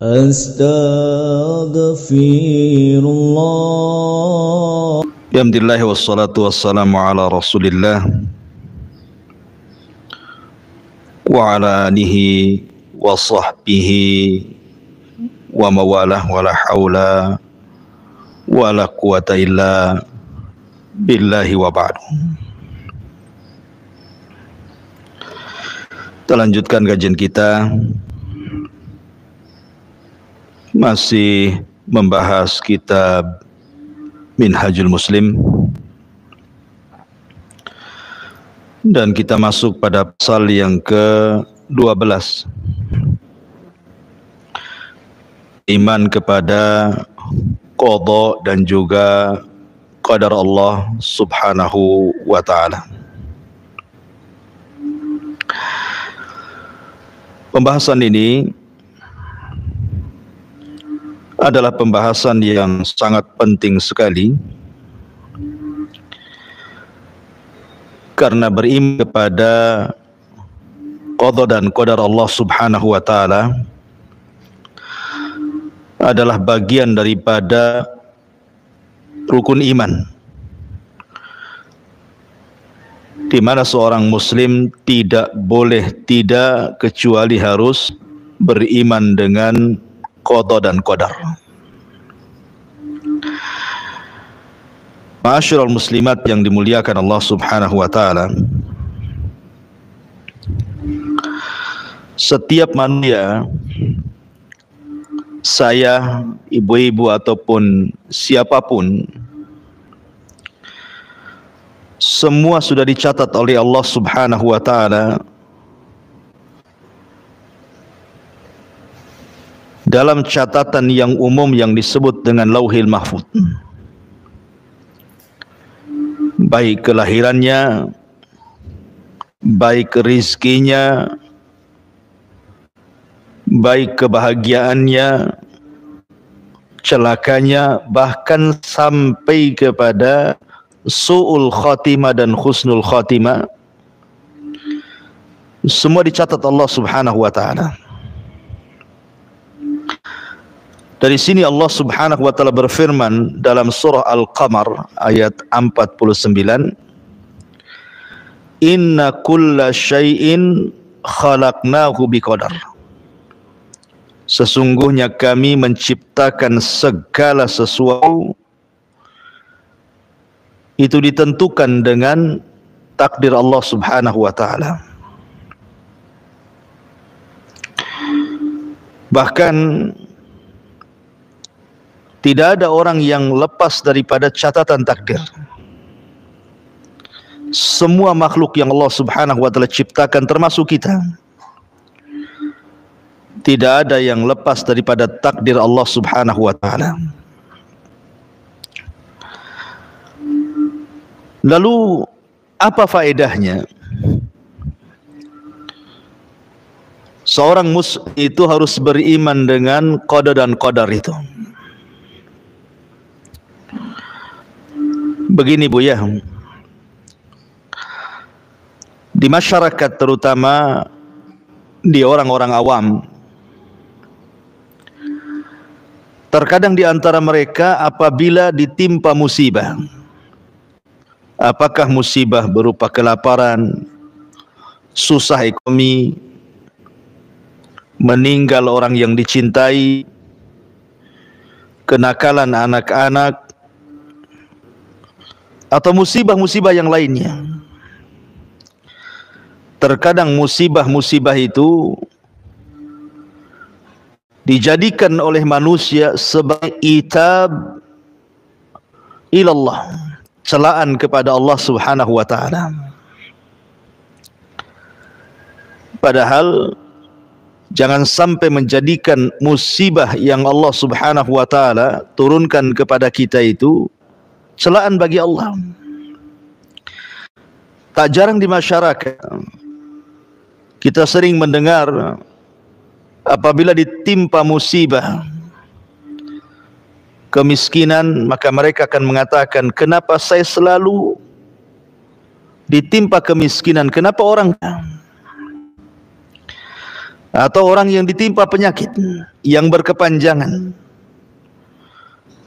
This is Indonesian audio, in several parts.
Astaghfirullah. Alhamdulillah wassalatu wassalamu ala Rasulillah wa ala alihi wa sahbihi wa mawalah wa la hawla wa la quwata illa billahi wa ba'du. Kita lanjutkan kajian kita, masih membahas kitab Minhajul Muslim, dan kita masuk pada pasal yang ke-12, iman kepada qada dan juga qadar Allah subhanahu wa ta'ala. Pembahasan ini adalah pembahasan yang sangat penting sekali, karena beriman kepada qada dan qadar Allah subhanahu wa ta'ala adalah bagian daripada rukun iman, di mana seorang muslim tidak boleh tidak kecuali harus beriman dengan qada dan qadar. Ma'asyiral muslimat yang dimuliakan Allah subhanahu wa ta'ala, setiap manusia, saya, ibu-ibu ataupun siapapun, semua sudah dicatat oleh Allah subhanahu wa ta'ala dalam catatan yang umum yang disebut dengan Lauhil Mahfuz. Baik kelahirannya, baik rizkinya, baik kebahagiaannya, celakanya, bahkan sampai kepada su'ul khatimah dan husnul khatimah, semua dicatat Allah subhanahu wa ta'ala. Dari sini Allah subhanahu wa ta'ala berfirman dalam surah Al-Qamar ayat 49, Inna kulla syai'in khalaqnahu biqadar. Sesungguhnya kami menciptakan segala sesuatu itu ditentukan dengan takdir Allah subhanahu wa ta'ala. Bahkan tidak ada orang yang lepas daripada catatan takdir. Semua makhluk yang Allah subhanahu wa ta'ala ciptakan, termasuk kita, tidak ada yang lepas daripada takdir Allah subhanahu wa ta'ala. Lalu apa faedahnya seorang muslim itu harus beriman dengan qada dan qadar itu? Begini Bu ya, di masyarakat terutama di orang-orang awam, terkadang di antara mereka apabila ditimpa musibah, apakah musibah berupa kelaparan, susah ekonomi, meninggal orang yang dicintai, kenakalan anak-anak, atau musibah-musibah yang lainnya, terkadang musibah-musibah itu dijadikan oleh manusia sebagai itab ilallah, celaan kepada Allah subhanahu wa ta'ala. Padahal jangan sampai menjadikan musibah yang Allah subhanahu wa ta'ala turunkan kepada kita itu celaan bagi Allah. Tak jarang di masyarakat kita sering mendengar apabila ditimpa musibah kemiskinan, maka mereka akan mengatakan, kenapa saya selalu ditimpa kemiskinan, kenapa orang? atau orang yang ditimpa penyakit yang berkepanjangan.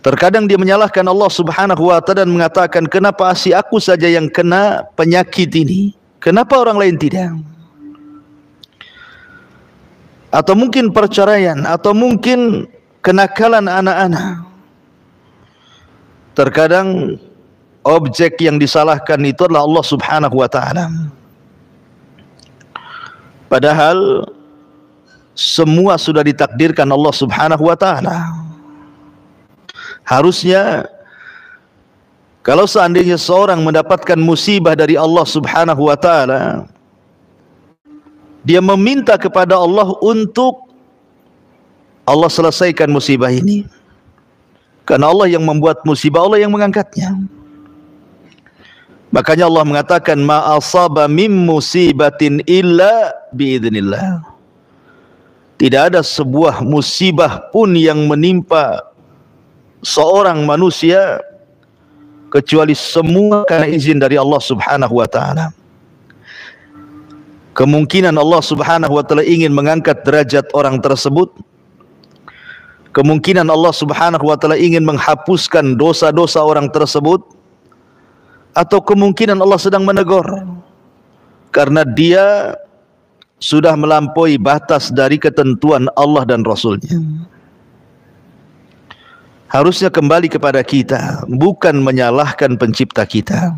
Terkadang dia menyalahkan Allah Subhanahu wa ta'ala dan mengatakan, kenapa si aku saja yang kena penyakit ini, kenapa orang lain tidak? Atau mungkin perceraian, atau mungkin kenakalan anak-anak. Terkadang objek yang disalahkan itu adalah Allah Subhanahu wa ta'ala. Padahal semua sudah ditakdirkan Allah Subhanahu wa ta'ala. Harusnya kalau seandainya seorang mendapatkan musibah dari Allah Subhanahu wa ta'ala, dia meminta kepada Allah untuk Allah selesaikan musibah ini. Karena Allah yang membuat musibah, Allah yang mengangkatnya. Makanya Allah mengatakan, ma asaba min musibatin illa biidznillah. Tidak ada sebuah musibah pun yang menimpa seorang manusia kecuali semua karena izin dari Allah Subhanahu wa ta'ala. Kemungkinan Allah Subhanahu wa ta'ala ingin mengangkat derajat orang tersebut, kemungkinan Allah Subhanahu wa ta'ala ingin menghapuskan dosa-dosa orang tersebut, atau kemungkinan Allah sedang menegur karena dia sudah melampaui batas dari ketentuan Allah dan Rasulnya. Harusnya kembali kepada kita, bukan menyalahkan pencipta kita.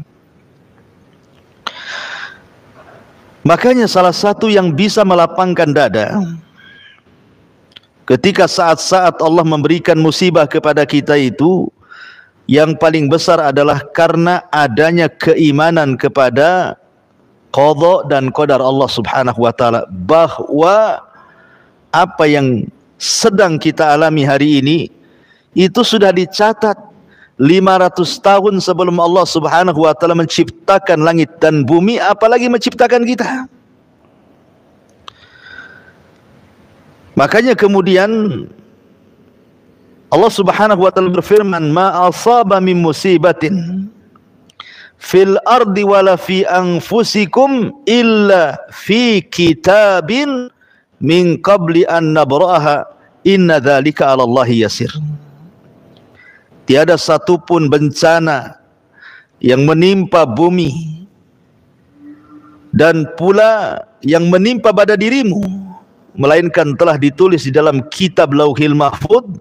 Makanya salah satu yang bisa melapangkan dada ketika saat-saat Allah memberikan musibah kepada kita itu, yang paling besar adalah karena adanya keimanan kepada qadha dan qadar Allah Subhanahu wa ta'ala, bahwa apa yang sedang kita alami hari ini itu sudah dicatat 500 tahun sebelum Allah Subhanahu wa ta'ala menciptakan langit dan bumi, apalagi menciptakan kita. Makanya kemudian Allah Subhanahu wa ta'ala berfirman, ma asaba min musibatin fil ardi wala fi anfusikum illa fi kitabin min qabli an nabra'aha inna dzalika 'ala Allahi yasir. Tiada satupun bencana yang menimpa bumi dan pula yang menimpa pada dirimu, melainkan telah ditulis di dalam kitab Lauhil Mahfuz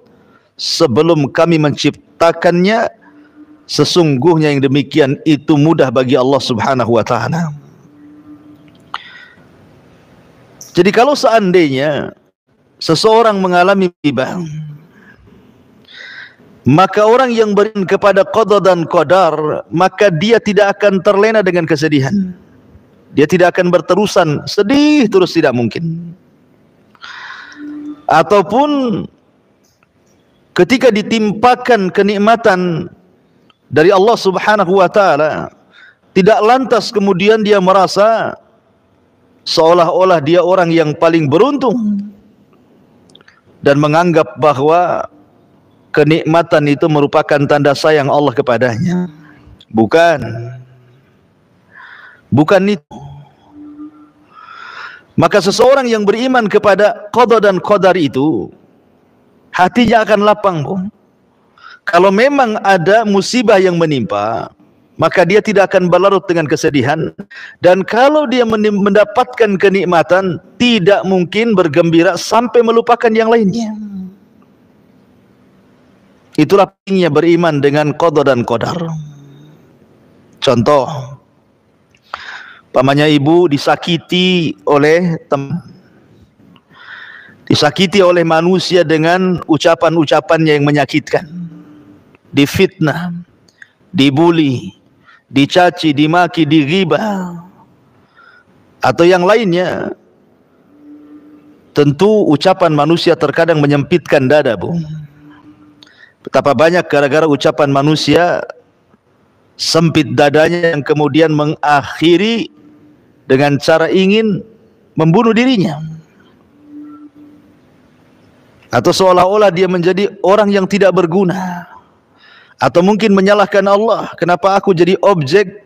sebelum kami menciptakannya. Sesungguhnya yang demikian itu mudah bagi Allah Subhanahu wa ta'ala. Jadi kalau seandainya seseorang mengalami musibah, maka orang yang beriman kepada qada dan qadar, maka dia tidak akan terlena dengan kesedihan. Dia tidak akan berterusan sedih terus, tidak mungkin. Ataupun ketika ditimpakan kenikmatan dari Allah Subhanahu wa ta'ala, tidak lantas kemudian dia merasa seolah-olah dia orang yang paling beruntung dan menganggap bahwa kenikmatan itu merupakan tanda sayang Allah kepadanya. Bukan itu. Maka seseorang yang beriman kepada qada dan qadar itu, hatinya akan lapang, Bung. Kalau memang ada musibah yang menimpa, maka dia tidak akan berlarut dengan kesedihan. Dan kalau dia mendapatkan kenikmatan, tidak mungkin bergembira sampai melupakan yang lainnya. Itulah pentingnya beriman dengan qada dan qadar. Contoh, pamannya ibu disakiti oleh teman, disakiti oleh manusia dengan ucapan-ucapannya yang menyakitkan, difitnah, dibuli, dicaci, dimaki, dighibah, atau yang lainnya. Tentu ucapan manusia terkadang menyempitkan dada, Bu. Betapa banyak gara-gara ucapan manusia sempit dadanya, yang kemudian mengakhiri dengan cara ingin membunuh dirinya, atau seolah-olah dia menjadi orang yang tidak berguna, atau mungkin menyalahkan Allah, kenapa aku jadi objek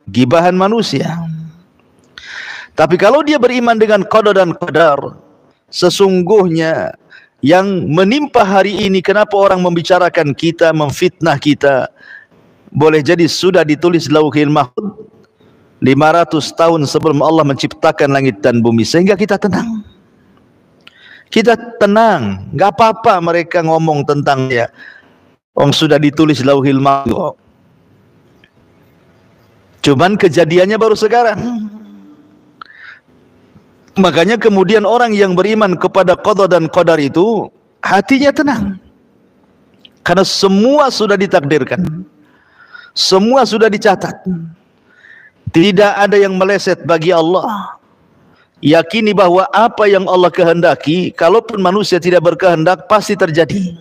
gibahan manusia. Tapi kalau dia beriman dengan qada dan qadar, sesungguhnya yang menimpa hari ini, kenapa orang membicarakan kita, memfitnah kita, boleh jadi sudah ditulis Lauhil Mahfuz 500 tahun sebelum Allah menciptakan langit dan bumi, sehingga kita tenang. Kita tenang, enggak apa-apa mereka ngomong tentangnya. Sudah ditulis Lauhil Mahfuz. Cuman kejadiannya baru sekarang. Makanya kemudian orang yang beriman kepada qada dan qadar itu hatinya tenang. Karena semua sudah ditakdirkan. Semua sudah dicatat. Tidak ada yang meleset bagi Allah. Yakini bahwa apa yang Allah kehendaki, kalaupun manusia tidak berkehendak, pasti terjadi.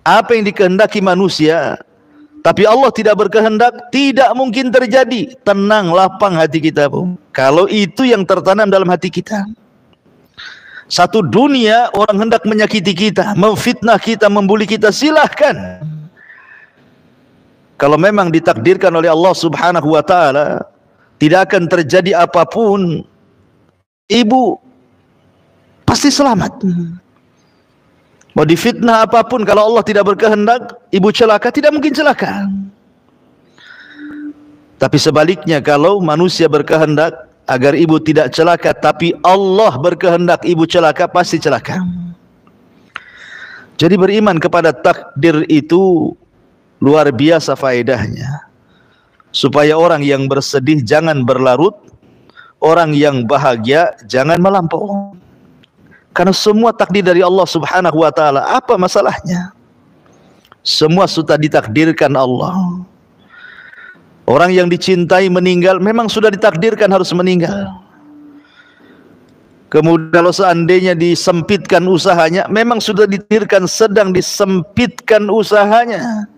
Apa yang dikehendaki manusia, tapi Allah tidak berkehendak, tidak mungkin terjadi. Tenang, lapang hati kita, Bu. Kalau itu yang tertanam dalam hati kita. Satu dunia orang hendak menyakiti kita, memfitnah kita, membuli kita, silahkan. Kalau memang ditakdirkan oleh Allah Subhanahu wa ta'ala, tidak akan terjadi apapun, ibu pasti selamat. Mau difitnah apapun, kalau Allah tidak berkehendak, ibu celaka, tidak mungkin celaka. Tapi sebaliknya, kalau manusia berkehendak agar ibu tidak celaka, tapi Allah berkehendak ibu celaka, pasti celaka. Jadi beriman kepada takdir itu luar biasa faedahnya. Supaya orang yang bersedih jangan berlarut, orang yang bahagia jangan melampau. Karena semua takdir dari Allah Subhanahu wa ta'ala. Apa masalahnya? Semua sudah ditakdirkan Allah. Orang yang dicintai meninggal, memang sudah ditakdirkan harus meninggal. Kemudian kalau seandainya disempitkan usahanya, memang sudah ditakdirkan sedang disempitkan usahanya.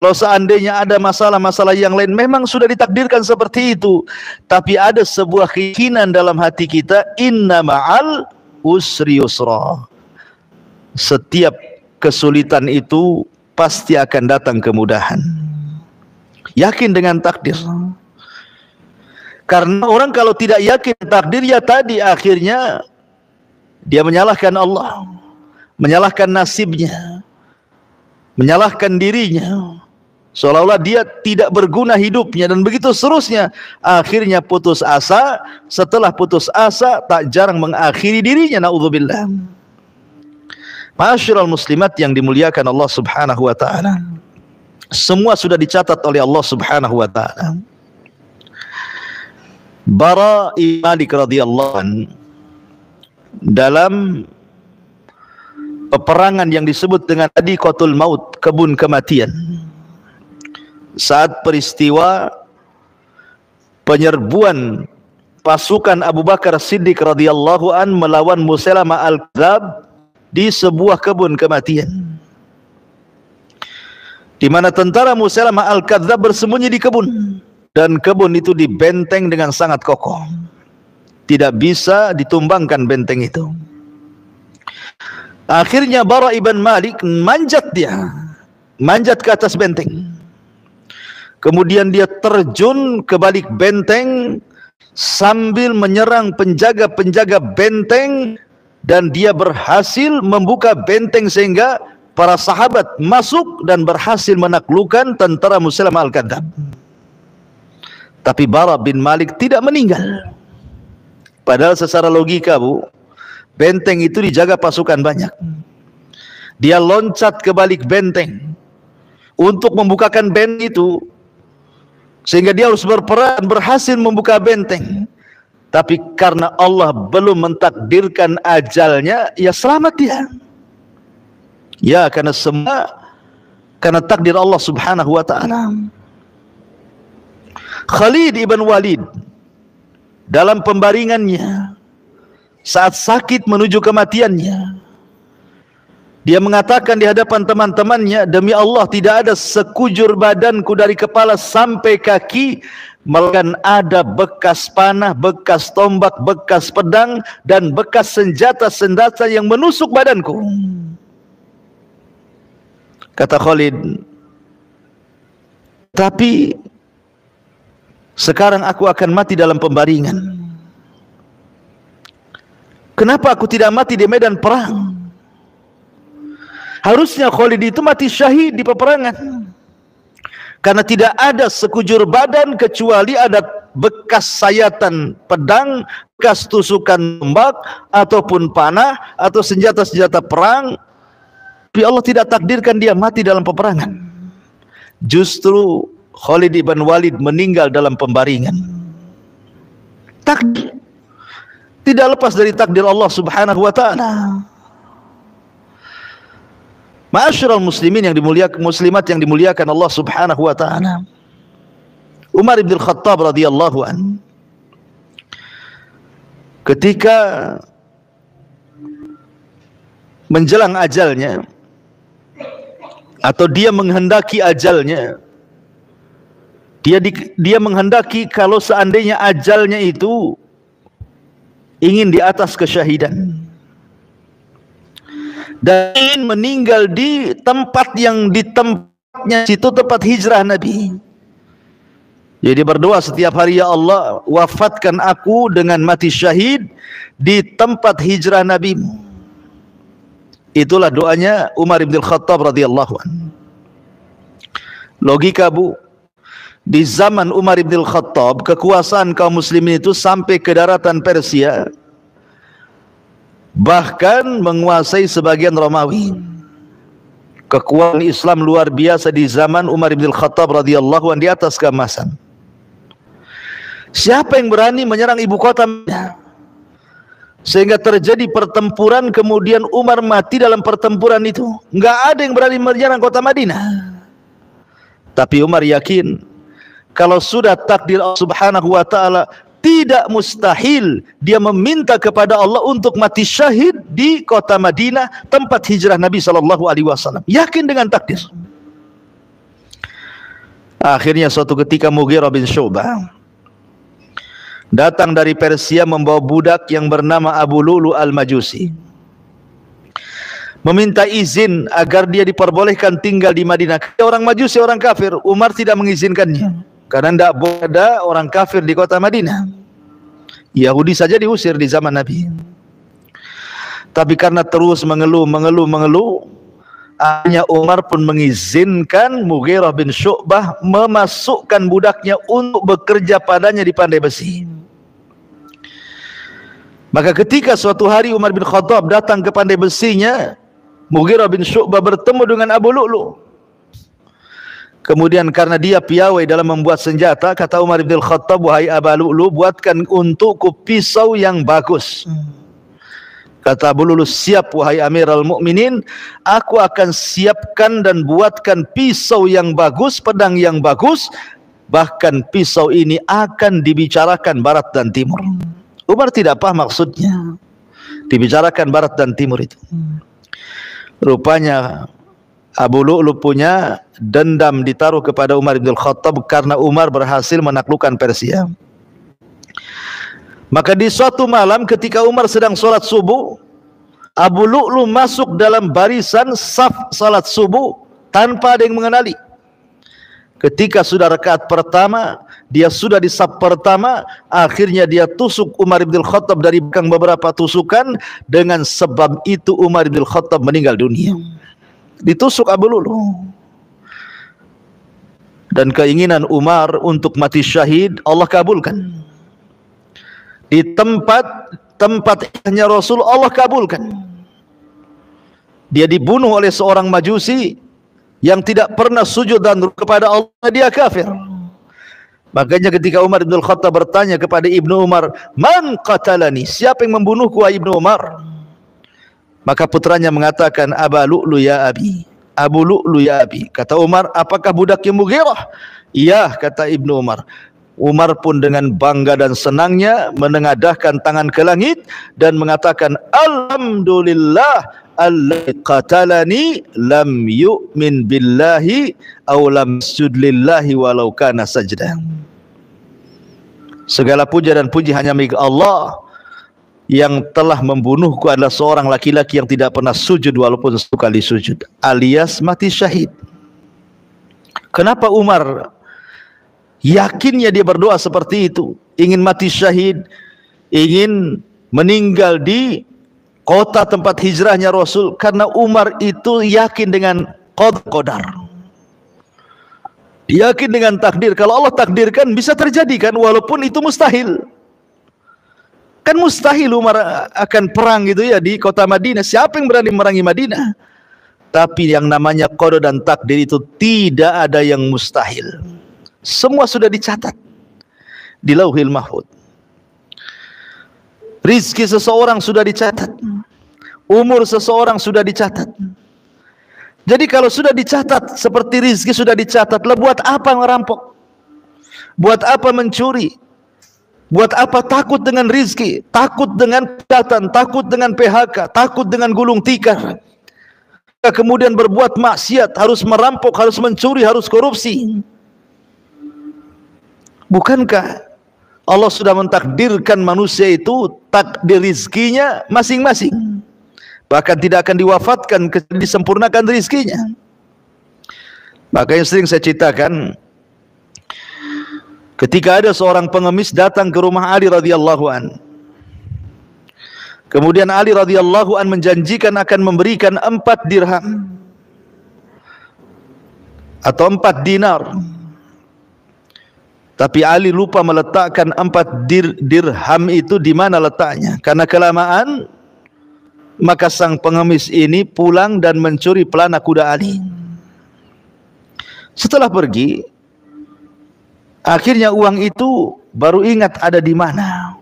Kalau seandainya ada masalah-masalah yang lain, memang sudah ditakdirkan seperti itu. Tapi ada sebuah keyakinan dalam hati kita, inna ma'al usri yusra. Setiap kesulitan itu pasti akan datang kemudahan. Yakin dengan takdir. Karena orang kalau tidak yakin takdir, ya tadi akhirnya dia menyalahkan Allah, menyalahkan nasibnya, menyalahkan dirinya, seolah-olah dia tidak berguna hidupnya, dan begitu seterusnya. Akhirnya putus asa, setelah putus asa tak jarang mengakhiri dirinya, naudzubillah. Ma'asyiral muslimat yang dimuliakan Allah Subhanahu wa ta'ala, semua sudah dicatat oleh Allah Subhanahu wa ta'ala. Bara ibn Malik radhiyallahu anhu dalam peperangan yang disebut dengan Hadiqatul Maut, kebun kematian, saat peristiwa penyerbuan pasukan Abu Bakar Siddiq radhiyallahu an melawan Musailamah al-Kadzab di sebuah kebun kematian, di mana tentara Musailamah al-Kadzab bersembunyi di kebun, dan kebun itu dibenteng dengan sangat kokoh, tidak bisa ditumbangkan benteng itu. Akhirnya Bara ibn Malik manjat ke atas benteng. Kemudian dia terjun ke balik benteng sambil menyerang penjaga-penjaga benteng, dan dia berhasil membuka benteng sehingga para sahabat masuk dan berhasil menaklukkan tentara Musailamah al-Kadzab. Tapi Bara bin Malik tidak meninggal. Padahal secara logika, Bu, benteng itu dijaga pasukan banyak. Dia loncat ke balik benteng untuk membukakan benteng itu, sehingga dia harus berperan, berhasil membuka benteng. Tapi karena Allah belum mentakdirkan ajalnya, ya selamat dia. Ya, karena karena takdir Allah Subhanahu wa ta'ala. Khalid ibn Walid dalam pembaringannya saat sakit menuju kematiannya, dia mengatakan di hadapan teman-temannya, demi Allah tidak ada sekujur badanku dari kepala sampai kaki melainkan ada bekas panah, bekas tombak, bekas pedang, dan bekas senjata-senjata yang menusuk badanku. Kata Khalid, tapi sekarang aku akan mati dalam pembaringan. Kenapa aku tidak mati di medan perang? Harusnya Khalid itu mati syahid di peperangan. Karena tidak ada sekujur badan kecuali ada bekas sayatan pedang, bekas tusukan tombak, ataupun panah, atau senjata-senjata perang. Tapi Allah tidak takdirkan dia mati dalam peperangan. Justru Khalid ibn Walid meninggal dalam pembaringan. Takdir tidak lepas dari takdir Allah subhanahu wa ta'ala. Ma'asyiral muslimin yang dimuliakan, muslimat yang dimuliakan Allah subhanahu wa ta'ala, Umar bin Khattab radhiyallahu an, ketika menjelang ajalnya, atau dia menghendaki ajalnya, dia menghendaki kalau seandainya ajalnya itu ingin di atas kesyahidan dan ingin meninggal di tempat yang di tempatnya situ tempat hijrah Nabi. Jadi berdoa setiap hari, ya Allah, wafatkan aku dengan mati syahid di tempat hijrah Nabi. Itulah doanya Umar bin Khattab radhiyallahu anhu. Logika, Bu, di zaman Umar bin Khattab kekuasaan kaum muslimin itu sampai ke daratan Persia, bahkan menguasai sebagian Romawi. Kekuatan Islam luar biasa di zaman Umar bin Khattab radhiyallahu anhu, di atas keemasan. Siapa yang berani menyerang ibu kota Madinah? Sehingga terjadi pertempuran, kemudian Umar mati dalam pertempuran itu. Enggak ada yang berani menyerang kota Madinah. Tapi Umar yakin kalau sudah takdir Allah subhanahu wa ta'ala, tidak mustahil dia meminta kepada Allah untuk mati syahid di kota Madinah, tempat hijrah Nabi SAW. Yakin dengan takdir. Akhirnya suatu ketika Mughirah bin Syu'bah datang dari Persia membawa budak yang bernama Abu Lu'lu al-Majusi, meminta izin agar dia diperbolehkan tinggal di Madinah. Orang Majusi, orang kafir. Umar tidak mengizinkannya, karena tidak boleh ada orang kafir di kota Madinah. Yahudi saja diusir di zaman Nabi. Tapi karena terus mengeluh, akhirnya Umar pun mengizinkan Mughirah bin Syu'bah memasukkan budaknya untuk bekerja padanya di pandai besi. Maka ketika suatu hari Umar bin Khattab datang ke pandai besinya, Mughirah bin Syu'bah bertemu dengan Abu Lu'lu. Kemudian karena dia piawai dalam membuat senjata, kata Umar bin Khattab, wahai Abu Lu'lu, buatkan untukku pisau yang bagus. Kata Abu Lu'lu, siap wahai Amirul Mukminin, aku akan siapkan dan buatkan pisau yang bagus, pedang yang bagus, bahkan pisau ini akan dibicarakan barat dan timur. Umar tidak paham maksudnya dibicarakan barat dan timur itu. Rupanya Abu Lu'lu punya dendam ditaruh kepada Umar bin Khattab karena Umar berhasil menaklukkan Persia. Maka di suatu malam ketika Umar sedang sholat subuh, Abu Lu'lu masuk dalam barisan saf sholat subuh tanpa ada yang mengenali. Ketika sudah rakaat pertama, dia sudah di saf pertama, akhirnya dia tusuk Umar bin Khattab dari belakang beberapa tusukan. Dengan sebab itu Umar bin Khattab meninggal dunia. Ditusuk Abu Lu'lu. Dan keinginan Umar untuk mati syahid Allah kabulkan. Di tempatnya Rasul Allah kabulkan. Dia dibunuh oleh seorang Majusi yang tidak pernah sujud dan kepada Allah, dia kafir. Makanya ketika Umar bin Khattab bertanya kepada Ibnu Umar, man qatalani, siapa yang membunuhku wahai Ibnu Umar? Maka putranya mengatakan, Abu Lu'lu ya abi, Abu Lu'lu ya abi. Kata Umar, apakah budaknya Mughirah? Iya, kata Ibnu Umar. Umar pun dengan bangga dan senangnya menengadahkan tangan ke langit dan mengatakan, alhamdulillah alladzi qatalani lam yu'min billahi aw lam yasjud lillahi walau kana sajdah. Segala puja dan puji hanya milik Allah yang telah membunuhku adalah seorang laki-laki yang tidak pernah sujud walaupun satu kali sujud, alias mati syahid. Kenapa Umar yakinnya dia berdoa seperti itu, ingin mati syahid, ingin meninggal di kota tempat hijrahnya Rasul, karena Umar itu yakin dengan qadar, yakin dengan takdir. Kalau Allah takdirkan bisa terjadi kan, walaupun itu mustahil. Kan mustahil Umar akan perang gitu ya di kota Madinah. Siapa yang berani merangi Madinah? Tapi yang namanya qada dan takdir itu tidak ada yang mustahil. Semua sudah dicatat di Lauhil Mahfuz. Rizki seseorang sudah dicatat, umur seseorang sudah dicatat. Jadi kalau sudah dicatat seperti rizki sudah dicatat, lah buat apa merampok? Buat apa mencuri? Buat apa takut dengan rizki? Takut dengan kejahatan, takut dengan PHK, takut dengan gulung tikar. Kemudian berbuat maksiat, harus merampok, harus mencuri, harus korupsi. Bukankah Allah sudah mentakdirkan manusia itu takdir rizkinya masing-masing, bahkan tidak akan diwafatkan kecuali disempurnakan rizkinya. Makanya sering saya ceritakan, ketika ada seorang pengemis datang ke rumah Ali radhiyallahu an, kemudian Ali radhiyallahu an menjanjikan akan memberikan 4 dirham atau 4 dinar. Tapi Ali lupa meletakkan 4 dirham itu di mana letaknya. Karena kelamaan, maka sang pengemis ini pulang dan mencuri pelana kuda Ali. Setelah pergi, akhirnya uang itu baru ingat ada di mana.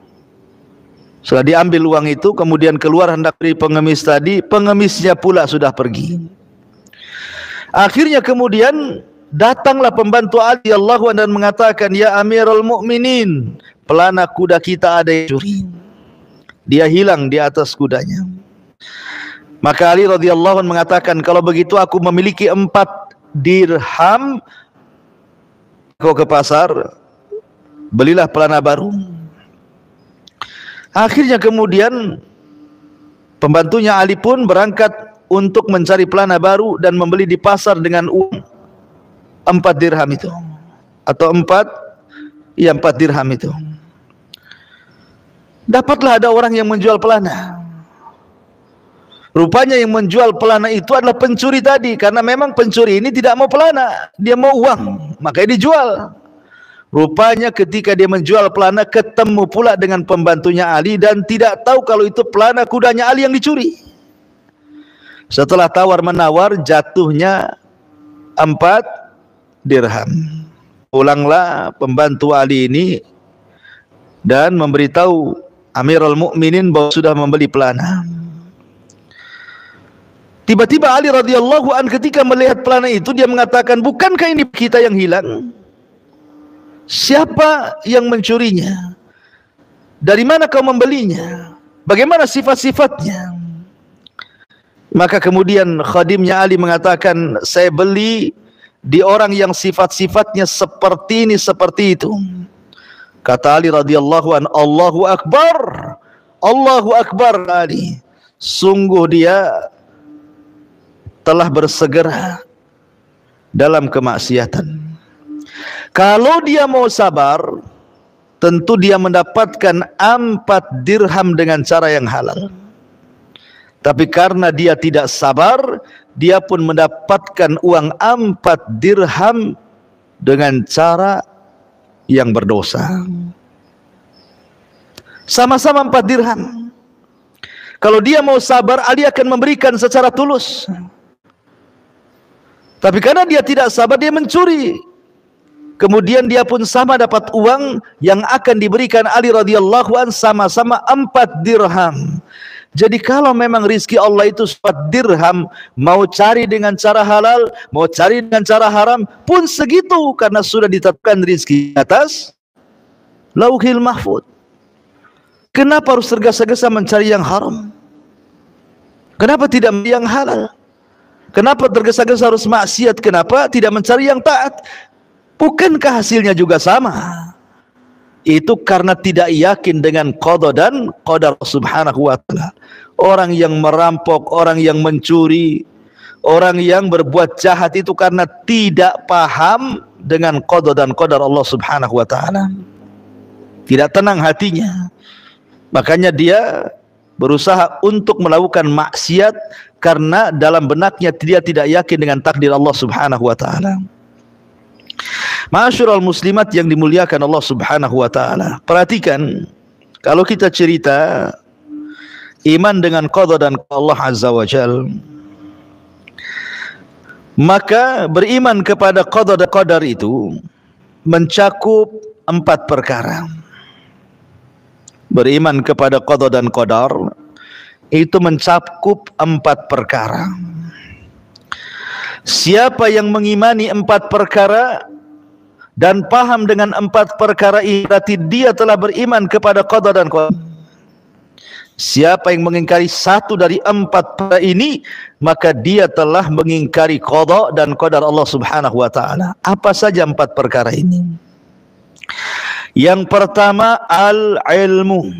Setelah diambil uang itu, kemudian keluar hendak dari pengemis tadi, pengemisnya pula sudah pergi. Akhirnya kemudian datanglah pembantu Ali radhiyallahu anhu dan mengatakan, "Ya Amirul Mukminin, pelana kuda kita ada yang curi. Dia hilang di atas kudanya." Maka Ali radhiyallahu anhu mengatakan, "Kalau begitu aku memiliki 4 dirham. Kau ke pasar, belilah pelana baru." Akhirnya kemudian pembantunya Ali pun berangkat untuk mencari pelana baru dan membeli di pasar dengan uang 4 dirham itu, atau 4 dirham itu. Dapatlah ada orang yang menjual pelana. Rupanya yang menjual pelana itu adalah pencuri tadi, karena memang pencuri ini tidak mau pelana, dia mau uang, makanya dijual. Rupanya ketika dia menjual pelana, ketemu pula dengan pembantunya Ali dan tidak tahu kalau itu pelana kudanya Ali yang dicuri. Setelah tawar-menawar, jatuhnya 4 dirham. Pulanglah pembantu Ali ini dan memberitahu Amirul Mukminin bahwa sudah membeli pelana. Tiba-tiba Ali radhiyallahu an ketika melihat pelana itu, dia mengatakan, "Bukankah ini kita yang hilang? Siapa yang mencurinya? Dari mana kau membelinya? Bagaimana sifat-sifatnya?" Maka kemudian khadimnya Ali mengatakan, "Saya beli di orang yang sifat-sifatnya seperti ini, seperti itu." Kata Ali radhiyallahu an, "Allahu Akbar, Allahu Akbar Ali. Sungguh dia telah bersegera dalam kemaksiatan. Kalau dia mau sabar, tentu dia mendapatkan 4 dirham dengan cara yang halal. Tapi karena dia tidak sabar, dia pun mendapatkan uang 4 dirham dengan cara yang berdosa. Sama-sama 4 dirham. Kalau dia mau sabar, Ali akan memberikan secara tulus. Tapi karena dia tidak sabar, dia mencuri. Kemudian dia pun sama dapat uang yang akan diberikan Ali radhiyallahu an, sama-sama 4 dirham. Jadi kalau memang rizki Allah itu 4 dirham, mau cari dengan cara halal, mau cari dengan cara haram, pun segitu, karena sudah ditetapkan rizki atas Lauhil Mahfuz. Kenapa harus tergesa-gesa mencari yang haram? Kenapa tidak yang halal? Kenapa tergesa-gesa harus maksiat? Kenapa tidak mencari yang taat? Bukankah hasilnya juga sama? Itu karena tidak yakin dengan qada dan qadar subhanahu wa ta'ala. Orang yang merampok, orang yang mencuri, orang yang berbuat jahat itu karena tidak paham dengan qada dan qadar Allah subhanahu wa ta'ala. Tidak tenang hatinya. Makanya dia berusaha untuk melakukan maksiat karena dalam benaknya dia tidak yakin dengan takdir Allah Subhanahu wa taala. Ma'asyiral muslimat yang dimuliakan Allah Subhanahu wa taala. Perhatikan, kalau kita cerita iman dengan qada dan Allah Azza wa Jalla, maka beriman kepada qada dan qadar itu mencakup 4 perkara. Beriman kepada qada dan qadar itu mencakup 4 perkara. Siapa yang mengimani 4 perkara dan paham dengan 4 perkara ini, berarti dia telah beriman kepada qada dan qadar. Siapa yang mengingkari 1 dari 4 perkara ini, maka dia telah mengingkari qada dan qadar Allah Subhanahu wa taala. Apa saja 4 perkara ini? Yang pertama, al-ilmu.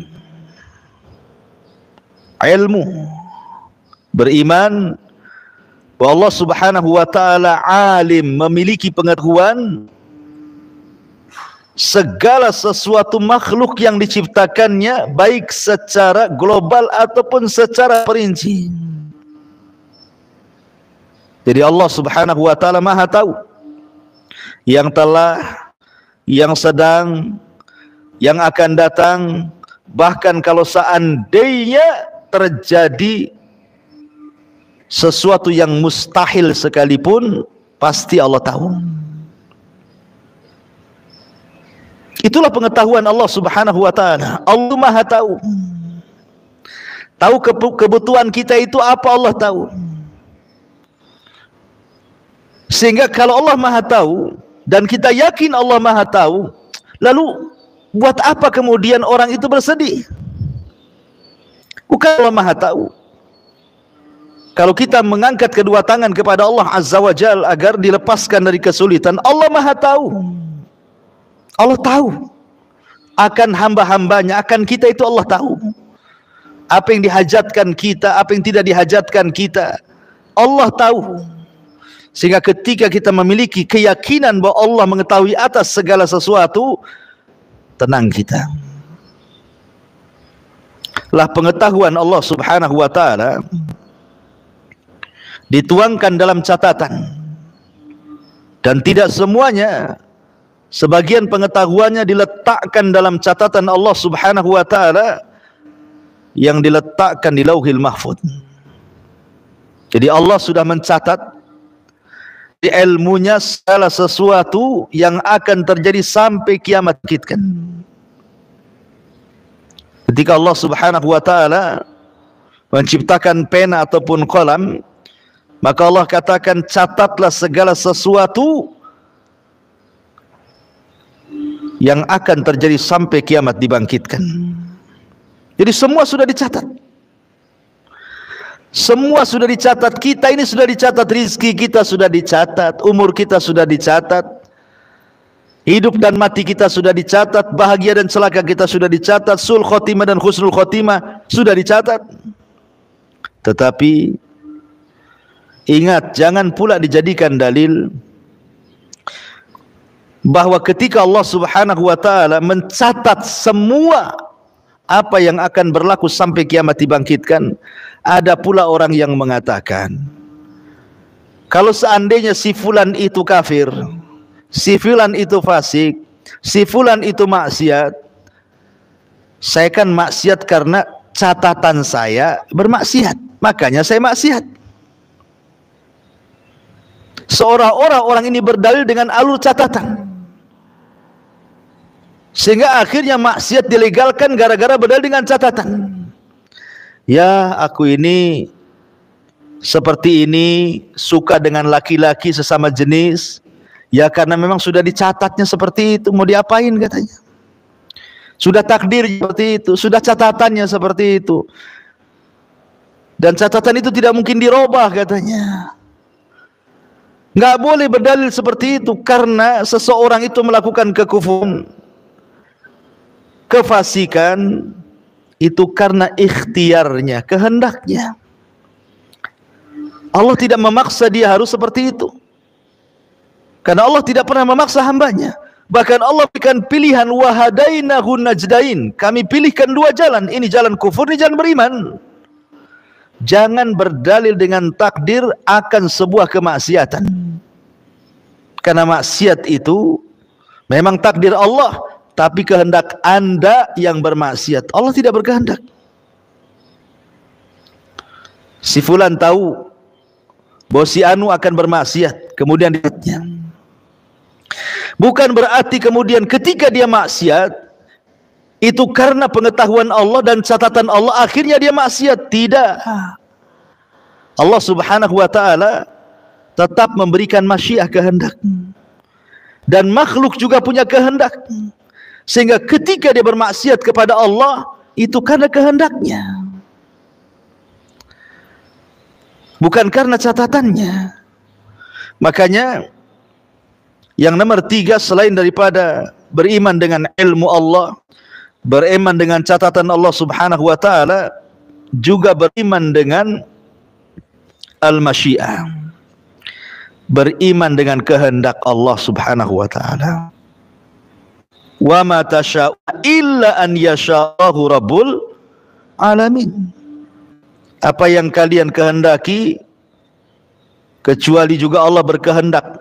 Ilmu. Beriman bahwa Allah Subhanahu wa taala alim, memiliki pengetahuan segala sesuatu makhluk yang diciptakannya, baik secara global ataupun secara perinci. Jadi Allah Subhanahu wa taala Maha tahu yang telah, yang sedang, yang akan datang, bahkan kalau seandainya terjadi sesuatu yang mustahil sekalipun, pasti Allah tahu. Itulah pengetahuan Allah Subhanahu wa taala. Allah Maha tahu. Tahu kebutuhan kita itu apa, Allah tahu. Sehingga kalau Allah Maha tahu dan kita yakin Allah Maha tahu, lalu buat apa kemudian orang itu bersedih? Bukan Allah Maha tahu. Kalau kita mengangkat kedua tangan kepada Allah Azza wa Jalla agar dilepaskan dari kesulitan, Allah Maha tahu. Allah tahu akan hamba-hambanya, akan kita itu Allah tahu. Apa yang dihajatkan kita, apa yang tidak dihajatkan kita, Allah tahu. Sehingga ketika kita memiliki keyakinan bahwa Allah mengetahui atas segala sesuatu, tenang kita. Lah pengetahuan Allah Subhanahu wa taala dituangkan dalam catatan, dan tidak semuanya, sebagian pengetahuannya diletakkan dalam catatan Allah Subhanahu wa taala yang diletakkan di Lauhil Mahfuz. Jadi Allah sudah mencatat di ilmunya segala sesuatu yang akan terjadi sampai kiamat kita. Ketika Allah Subhanahu wa taala menciptakan pena ataupun qalam, maka Allah katakan, catatlah segala sesuatu yang akan terjadi sampai kiamat dibangkitkan. Jadi semua sudah dicatat. Semua sudah dicatat. Kita ini sudah dicatat, rizki kita sudah dicatat, umur kita sudah dicatat, hidup dan mati kita sudah dicatat, bahagia dan celaka kita sudah dicatat, sul khotimah dan husnul khotimah sudah dicatat. Tetapi ingat, jangan pula dijadikan dalil bahwa ketika Allah Subhanahu wa taala mencatat semua apa yang akan berlaku sampai kiamat dibangkitkan, ada pula orang yang mengatakan, kalau seandainya si fulan itu kafir, si fulan itu fasik, si fulan itu maksiat, saya kan maksiat karena catatan saya bermaksiat, makanya saya maksiat. Seolah-olah orang ini berdalil dengan alur catatan, sehingga akhirnya maksiat dilegalkan gara-gara berdalil dengan catatan. Ya, aku ini seperti ini, suka dengan laki-laki sesama jenis, ya karena memang sudah dicatatnya seperti itu, mau diapain katanya. Sudah takdir seperti itu, sudah catatannya seperti itu, dan catatan itu tidak mungkin dirubah katanya. Nggak boleh berdalil seperti itu, karena seseorang itu melakukan kekufuran, kefasikan, itu karena ikhtiarnya, kehendaknya. Allah tidak memaksa dia harus seperti itu, karena Allah tidak pernah memaksa hambanya. Bahkan Allah berikan pilihan, wahadainahu najdain. Kami pilihkan dua jalan, ini jalan kufur, ini jalan beriman. Jangan berdalil dengan takdir akan sebuah kemaksiatan. Karena maksiat itu memang takdir Allah, tapi kehendak Anda yang bermaksiat. Allah tidak berkehendak. Si fulan tahu bahwa si Anu akan bermaksiat, kemudian dia, bukan berarti kemudian ketika dia maksiat itu karena pengetahuan Allah dan catatan Allah akhirnya dia maksiat. Tidak. Allah subhanahu wa ta'ala tetap memberikan masyiah, kehendak. Dan makhluk juga punya kehendak. Sehingga ketika dia bermaksiat kepada Allah, itu karena kehendaknya, bukan karena catatannya. Makanya yang nomor 3 selain daripada beriman dengan ilmu Allah, beriman dengan catatan Allah subhanahu wa ta'ala, juga beriman dengan al-masyiah, beriman dengan kehendak Allah subhanahu wa ta'ala. Wa ma tasha'u illa an yasha'ahu rabbul alamin. Apa yang kalian kehendaki kecuali juga Allah berkehendak,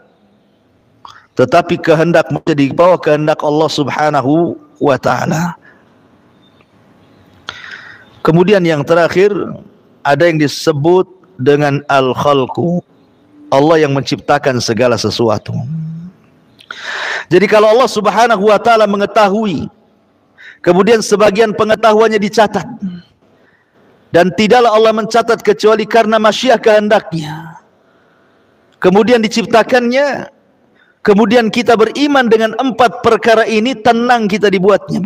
tetapi kehendak menjadi bawah kehendak Allah subhanahu wa ta'ala. Kemudian yang terakhir ada yang disebut dengan al-khalqu, Allah yang menciptakan segala sesuatu. Jadi kalau Allah subhanahu wa ta'ala mengetahui, kemudian sebagian pengetahuannya dicatat, dan tidaklah Allah mencatat kecuali karena masyiah kehendaknya, kemudian diciptakannya, kemudian kita beriman dengan 4 perkara ini, tenang kita dibuatnya,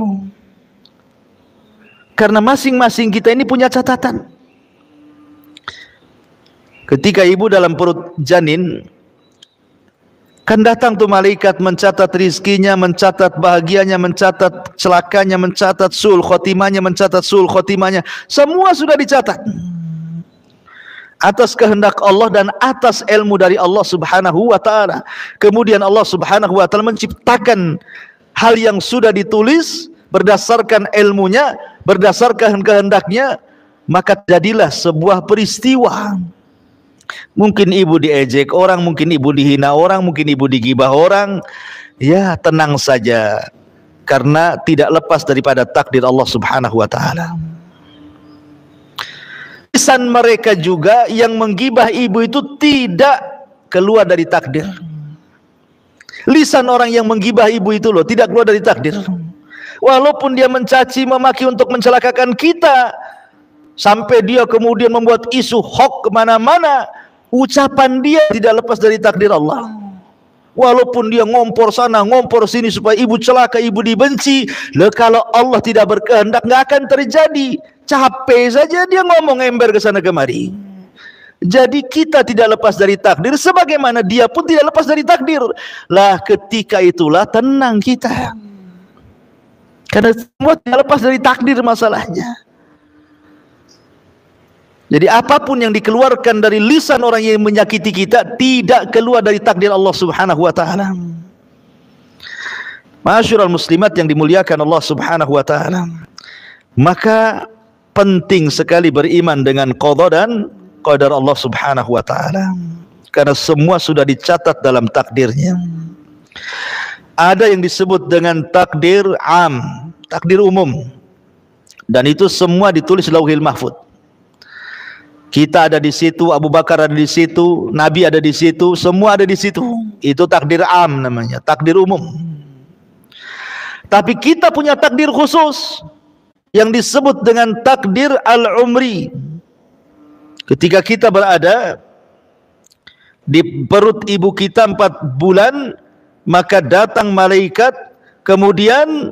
karena masing-masing kita ini punya catatan. Ketika ibu dalam perut janin, kan datang tuh malaikat mencatat rizkinya, mencatat bahagianya, mencatat celakanya, mencatat sul khotimahnya, mencatat sul khotimahnya. Semua sudah dicatat atas kehendak Allah dan atas ilmu dari Allah subhanahu wa ta'ala. Kemudian Allah subhanahu wa ta'ala menciptakan hal yang sudah ditulis berdasarkan ilmunya, berdasarkan kehendaknya. Maka jadilah sebuah peristiwa. Mungkin ibu diejek orang, mungkin ibu dihina orang, mungkin ibu digibah orang. Ya, tenang saja, karena tidak lepas daripada takdir Allah subhanahu wa ta'ala. Lisan mereka juga yang menggibah ibu itu tidak keluar dari takdir. Lisan orang yang menggibah ibu itu loh, tidak keluar dari takdir. Walaupun dia mencaci, memaki untuk mencelakakan kita, sampai dia kemudian membuat isu hoax kemana-mana, ucapan dia tidak lepas dari takdir Allah. Walaupun dia ngompor sana, ngompor sini supaya ibu celaka, ibu dibenci, kalau Allah tidak berkehendak nggak akan terjadi. Capek saja dia ngomong ember ke sana kemari. Jadi kita tidak lepas dari takdir, sebagaimana dia pun tidak lepas dari takdir. Lah ketika itulah tenang kita, karena semua tidak lepas dari takdir masalahnya. Jadi apapun yang dikeluarkan dari lisan orang yang menyakiti kita tidak keluar dari takdir Allah subhanahu wa ta'ala. Ma'asyiral muslimat yang dimuliakan Allah subhanahu wa ta'ala, maka penting sekali beriman dengan qada dan qadar Allah subhanahu wa ta'ala, karena semua sudah dicatat dalam takdirnya. Ada yang disebut dengan takdir am, takdir umum, dan itu semua ditulis lauhil mahfud. Kita ada di situ, Abu Bakar ada di situ, Nabi ada di situ, semua ada di situ. Itu takdir am namanya, takdir umum. Tapi kita punya takdir khusus yang disebut dengan takdir al-umri. Ketika kita berada di perut ibu kita 4 bulan, maka datang malaikat, kemudian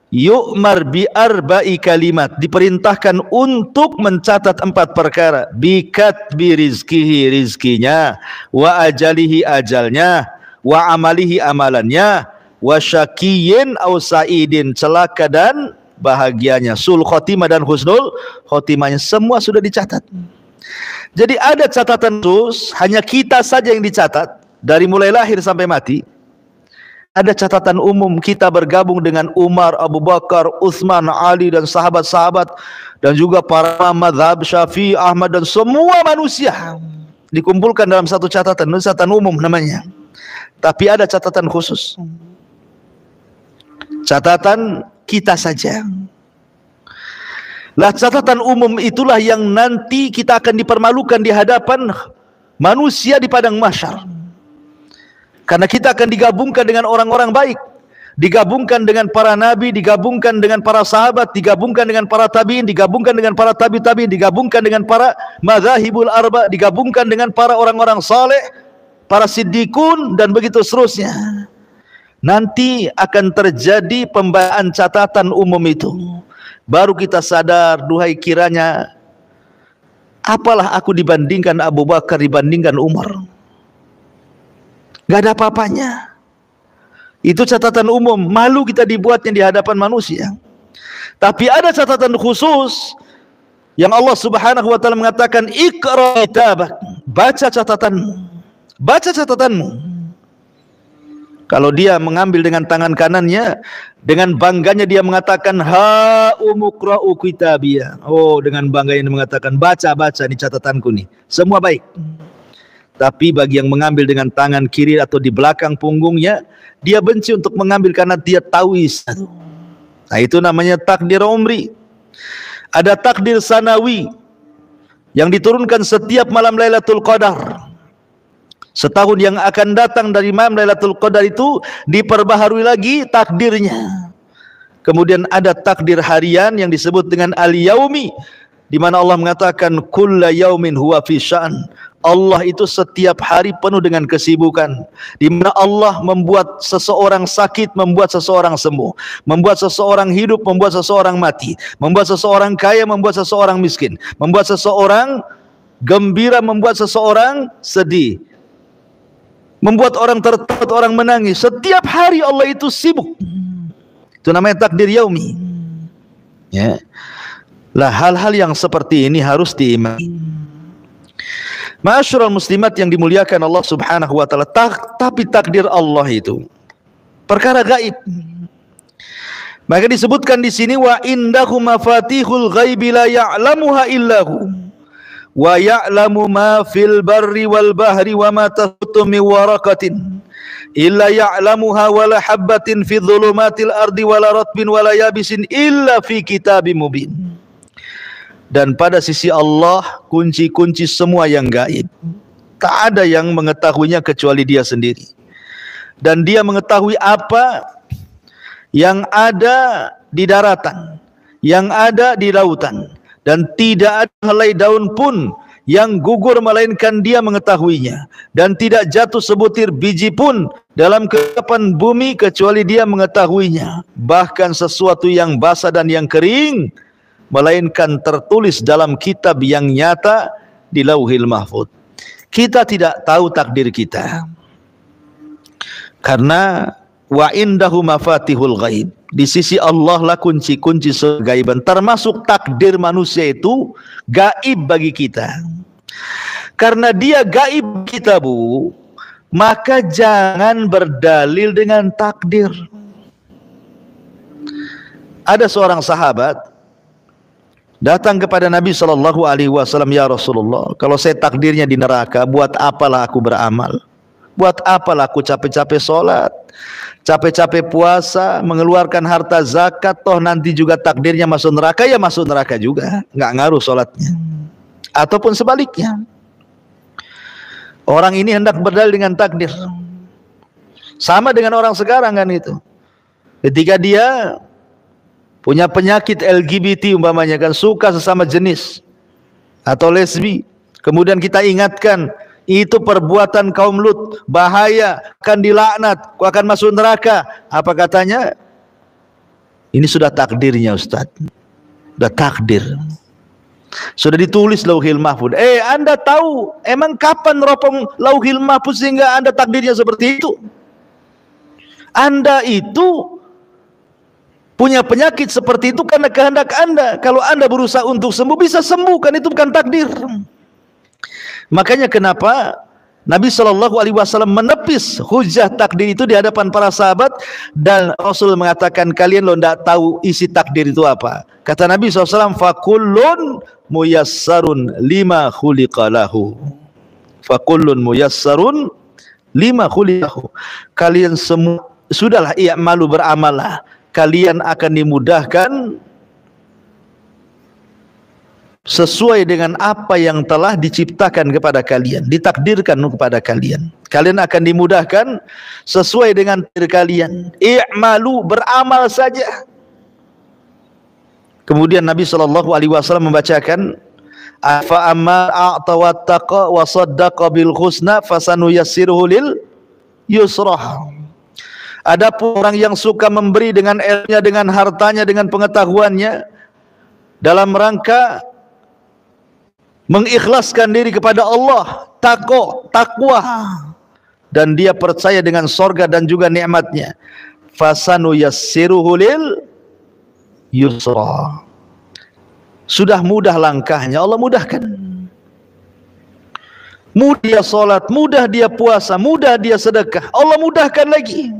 yu'mar bi arba'i kalimat, diperintahkan untuk mencatat 4 perkara. Bikatbi rizkihi, rizkinya, wa ajalihi, ajalnya, wa amalihi, amalannya, wa syakiyin au sa'idin, celaka dan bahagianya, sul khotimah dan husnul khotimahnya, semua sudah dicatat. Jadi ada catatan khusus, hanya kita saja yang dicatat dari mulai lahir sampai mati. Ada catatan umum, kita bergabung dengan Umar, Abu Bakar, Utsman, Ali dan sahabat-sahabat dan juga para mazhab Syafi'i, Ahmad dan semua manusia dikumpulkan dalam satu catatan umum namanya. Tapi ada catatan khusus. Catatan kita saja. Lah catatan umum itulah yang nanti kita akan dipermalukan di hadapan manusia di padang mahsyar. Karena kita akan digabungkan dengan orang-orang baik, digabungkan dengan para nabi, digabungkan dengan para sahabat, digabungkan dengan para tabi'in, digabungkan dengan para tabi'in, digabungkan dengan para madzhabul arba, digabungkan dengan para orang-orang saleh, para siddiqun dan begitu seterusnya. Nanti akan terjadi pembacaan catatan umum itu. Baru kita sadar, duhai kiranya apalah aku dibandingkan Abu Bakar, dibandingkan Umar. Gak ada apa-apanya. Itu catatan umum. Malu kita dibuatnya di hadapan manusia. Tapi ada catatan khusus yang Allah Subhanahu wa taala mengatakan, Iqra kitabak, baca catatanmu. Baca catatanmu. Kalau dia mengambil dengan tangan kanannya, dengan bangganya dia mengatakan, ha umuqra'u kitabiyah. Oh, dengan bangganya dia mengatakan, baca-baca ini catatanku nih. Semua baik. Tapi bagi yang mengambil dengan tangan kiri atau di belakang punggungnya, dia benci untuk mengambil karena dia tahu isi. Nah, itu namanya takdir umri. Ada takdir sanawi yang diturunkan setiap malam Lailatul Qadar. Setahun yang akan datang dari malam Lailatul Qadar itu diperbaharui lagi takdirnya. Kemudian ada takdir harian yang disebut dengan al-yaumi, di mana Allah mengatakan kulla yaumin huwa fi sya'an. Allah itu setiap hari penuh dengan kesibukan, di mana Allah membuat seseorang sakit, membuat seseorang sembuh, membuat seseorang hidup, membuat seseorang mati, membuat seseorang kaya, membuat seseorang miskin, membuat seseorang gembira, membuat seseorang sedih, membuat orang tertawa, orang menangis. Setiap hari Allah itu sibuk. Itu namanya takdir yaumi. Ya. Lah hal-hal yang seperti ini harus diimani. Ma'asyiral muslimat yang dimuliakan Allah Subhanahu wa taala, tapi takdir Allah itu perkara gaib. Maka disebutkan di sini, wa indahu mafatihul ghaibi la ya'lamuha illahu wa ya'lamu ma fil barri wal bahri wa ma tasqutu min waraqatin illa ya'lamuha wa la habatin fi dhulumatil ardi wa la ratbin wa la yabisin illa fi kitabim mubin. Dan pada sisi Allah kunci-kunci semua yang gaib, tak ada yang mengetahuinya kecuali Dia sendiri. Dan Dia mengetahui apa yang ada di daratan, yang ada di lautan, dan tidak ada helai daun pun yang gugur melainkan Dia mengetahuinya, dan tidak jatuh sebutir biji pun dalam kehidupan bumi kecuali Dia mengetahuinya. Bahkan sesuatu yang basah dan yang kering melainkan tertulis dalam kitab yang nyata di Lauhil Mahfuz. Kita tidak tahu takdir kita, karena wa indahu mafatihul ghaib. Di sisi Allah lah kunci-kunci segaiban, termasuk takdir manusia itu gaib bagi kita. Karena Dia gaib kita, Bu, maka jangan berdalil dengan takdir. Ada seorang sahabat datang kepada Nabi SAW, ya Rasulullah, kalau saya takdirnya di neraka, buat apalah aku beramal? Buat apalah aku capek-capek sholat, capek-capek puasa, mengeluarkan harta zakat, toh nanti juga takdirnya masuk neraka, ya masuk neraka juga, nggak ngaruh sholatnya. Ataupun sebaliknya, orang ini hendak berdalil dengan takdir. Sama dengan orang sekarang kan itu. Ketika dia punya penyakit LGBT umpamanya, kan suka sesama jenis atau lesbi, kemudian kita ingatkan itu perbuatan kaum Lut, bahaya, akan dilaknat, kau akan masuk neraka. Apa katanya? Ini sudah takdirnya Ustaz, sudah takdir, sudah ditulis Lauhil Mahfuz. Anda tahu emang kapan ropong Lauhil Mahfuz sehingga Anda takdirnya seperti itu? Anda itu punya penyakit seperti itu karena kehendak Anda. Kalau Anda berusaha untuk sembuh, bisa sembuh, kan itu bukan takdir. Makanya kenapa Nabi SAW menepis hujah takdir itu di hadapan para sahabat, dan Rasul mengatakan, kalian lo tidak tahu isi takdir itu apa. Kata Nabi SAW, fakullun muyassarun lima khuliqalahu. Fakullun muyassarun lima khuliqalahu. Kalian semua sudahlah, i'malu, beramallah, kalian akan dimudahkan sesuai dengan apa yang telah diciptakan kepada kalian, ditakdirkan kepada kalian. Kalian akan dimudahkan sesuai dengan takdir kalian. I'malu, beramal saja. Kemudian Nabi SAW membacakan, fa amma a'ta wattaqa wa saddaqa bil husna fasanuyassiruhu lil yusrah. Adapun orang yang suka memberi dengan ilmunya, dengan hartanya, dengan pengetahuannya, dalam rangka mengikhlaskan diri kepada Allah, takwa, dan dia percaya dengan sorga dan juga nikmatnya, fasanuyassiruhu lil yusra. Sudah mudah langkahnya, Allah mudahkan. Mudah dia salat, mudah dia puasa, mudah dia sedekah, Allah mudahkan lagi.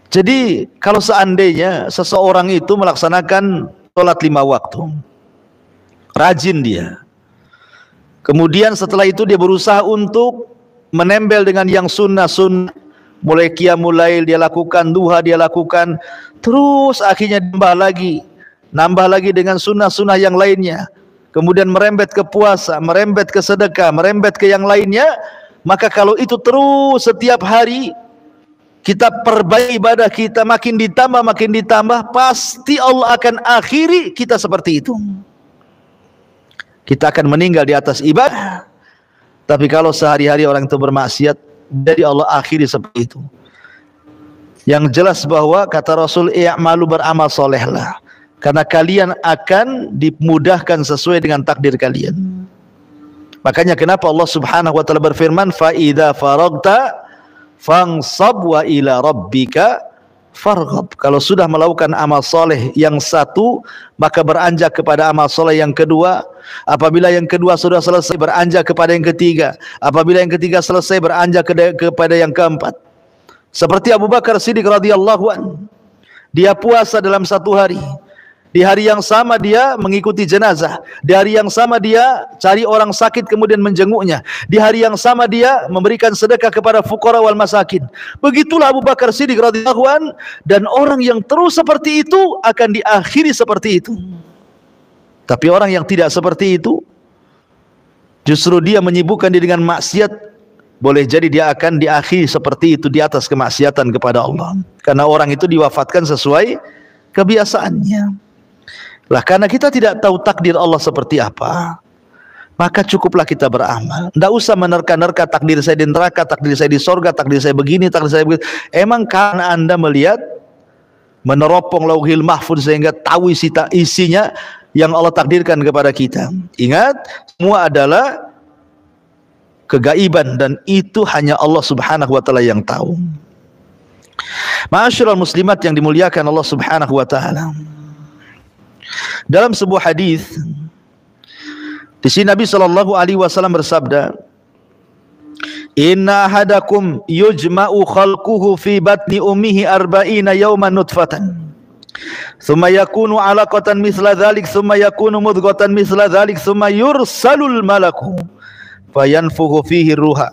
Jadi kalau seandainya seseorang itu melaksanakan salat 5 waktu, rajin dia, kemudian setelah itu dia berusaha untuk menempel dengan yang sunnah-sunnah, mulai qiyamul lail dia lakukan, duha dia lakukan, terus akhirnya nambah lagi dengan sunnah-sunnah yang lainnya, kemudian merembet ke puasa, merembet ke sedekah, merembet ke yang lainnya. Maka kalau itu terus setiap hari kita perbaiki ibadah kita, makin ditambah, pasti Allah akan akhiri kita seperti itu. Kita akan meninggal di atas ibadah. Tapi kalau sehari-hari orang itu bermaksiat, jadi Allah akhiri seperti itu. Yang jelas bahwa kata Rasul, i'malu, beramal solehlah, karena kalian akan dimudahkan sesuai dengan takdir kalian. Makanya kenapa Allah Subhanahu wa taala berfirman, fa idza faragta fansab wa ila rabbika farghab. Kalau sudah melakukan amal soleh yang satu, maka beranjak kepada amal soleh yang kedua. Apabila yang kedua sudah selesai, beranjak kepada yang ketiga. Apabila yang ketiga selesai, beranjak kepada yang keempat. Seperti Abu Bakar Siddiq radhiyallahu anhu, dia puasa dalam satu hari. Di hari yang sama dia mengikuti jenazah. Di hari yang sama dia cari orang sakit kemudian menjenguknya. Di hari yang sama dia memberikan sedekah kepada fuqara wal masakin. Begitulah Abu Bakar Siddiq radhiyallahu anhu, dan orang yang terus seperti itu akan diakhiri seperti itu. Tapi orang yang tidak seperti itu, justru dia menyibukkan diri dengan maksiat, boleh jadi dia akan diakhiri seperti itu di atas kemaksiatan kepada Allah. Karena orang itu diwafatkan sesuai kebiasaannya. Lah karena kita tidak tahu takdir Allah seperti apa, maka cukuplah kita beramal. Tidak usah menerka-nerka takdir saya di neraka, takdir saya di sorga, takdir saya begini, takdir saya begitu. Emang karena Anda melihat, meneropong lauhil mahfuz sehingga tahu isinya yang Allah takdirkan kepada kita. Ingat, semua adalah kegaiban, dan itu hanya Allah Subhanahu wa taala yang tahu. Ma'asyiral muslimat yang dimuliakan Allah Subhanahu wa taala, dalam sebuah hadis di sini Nabi SAW bersabda, inna ahadakum yujma'u khalquhu fi batni ummihi arba'ina yawman nutfatan thumma yakunu 'alaqatan mithla dhalik thumma yakunu mudghatan mithla dhalik thumma yursalul malaku fayanfukhu fihi ruha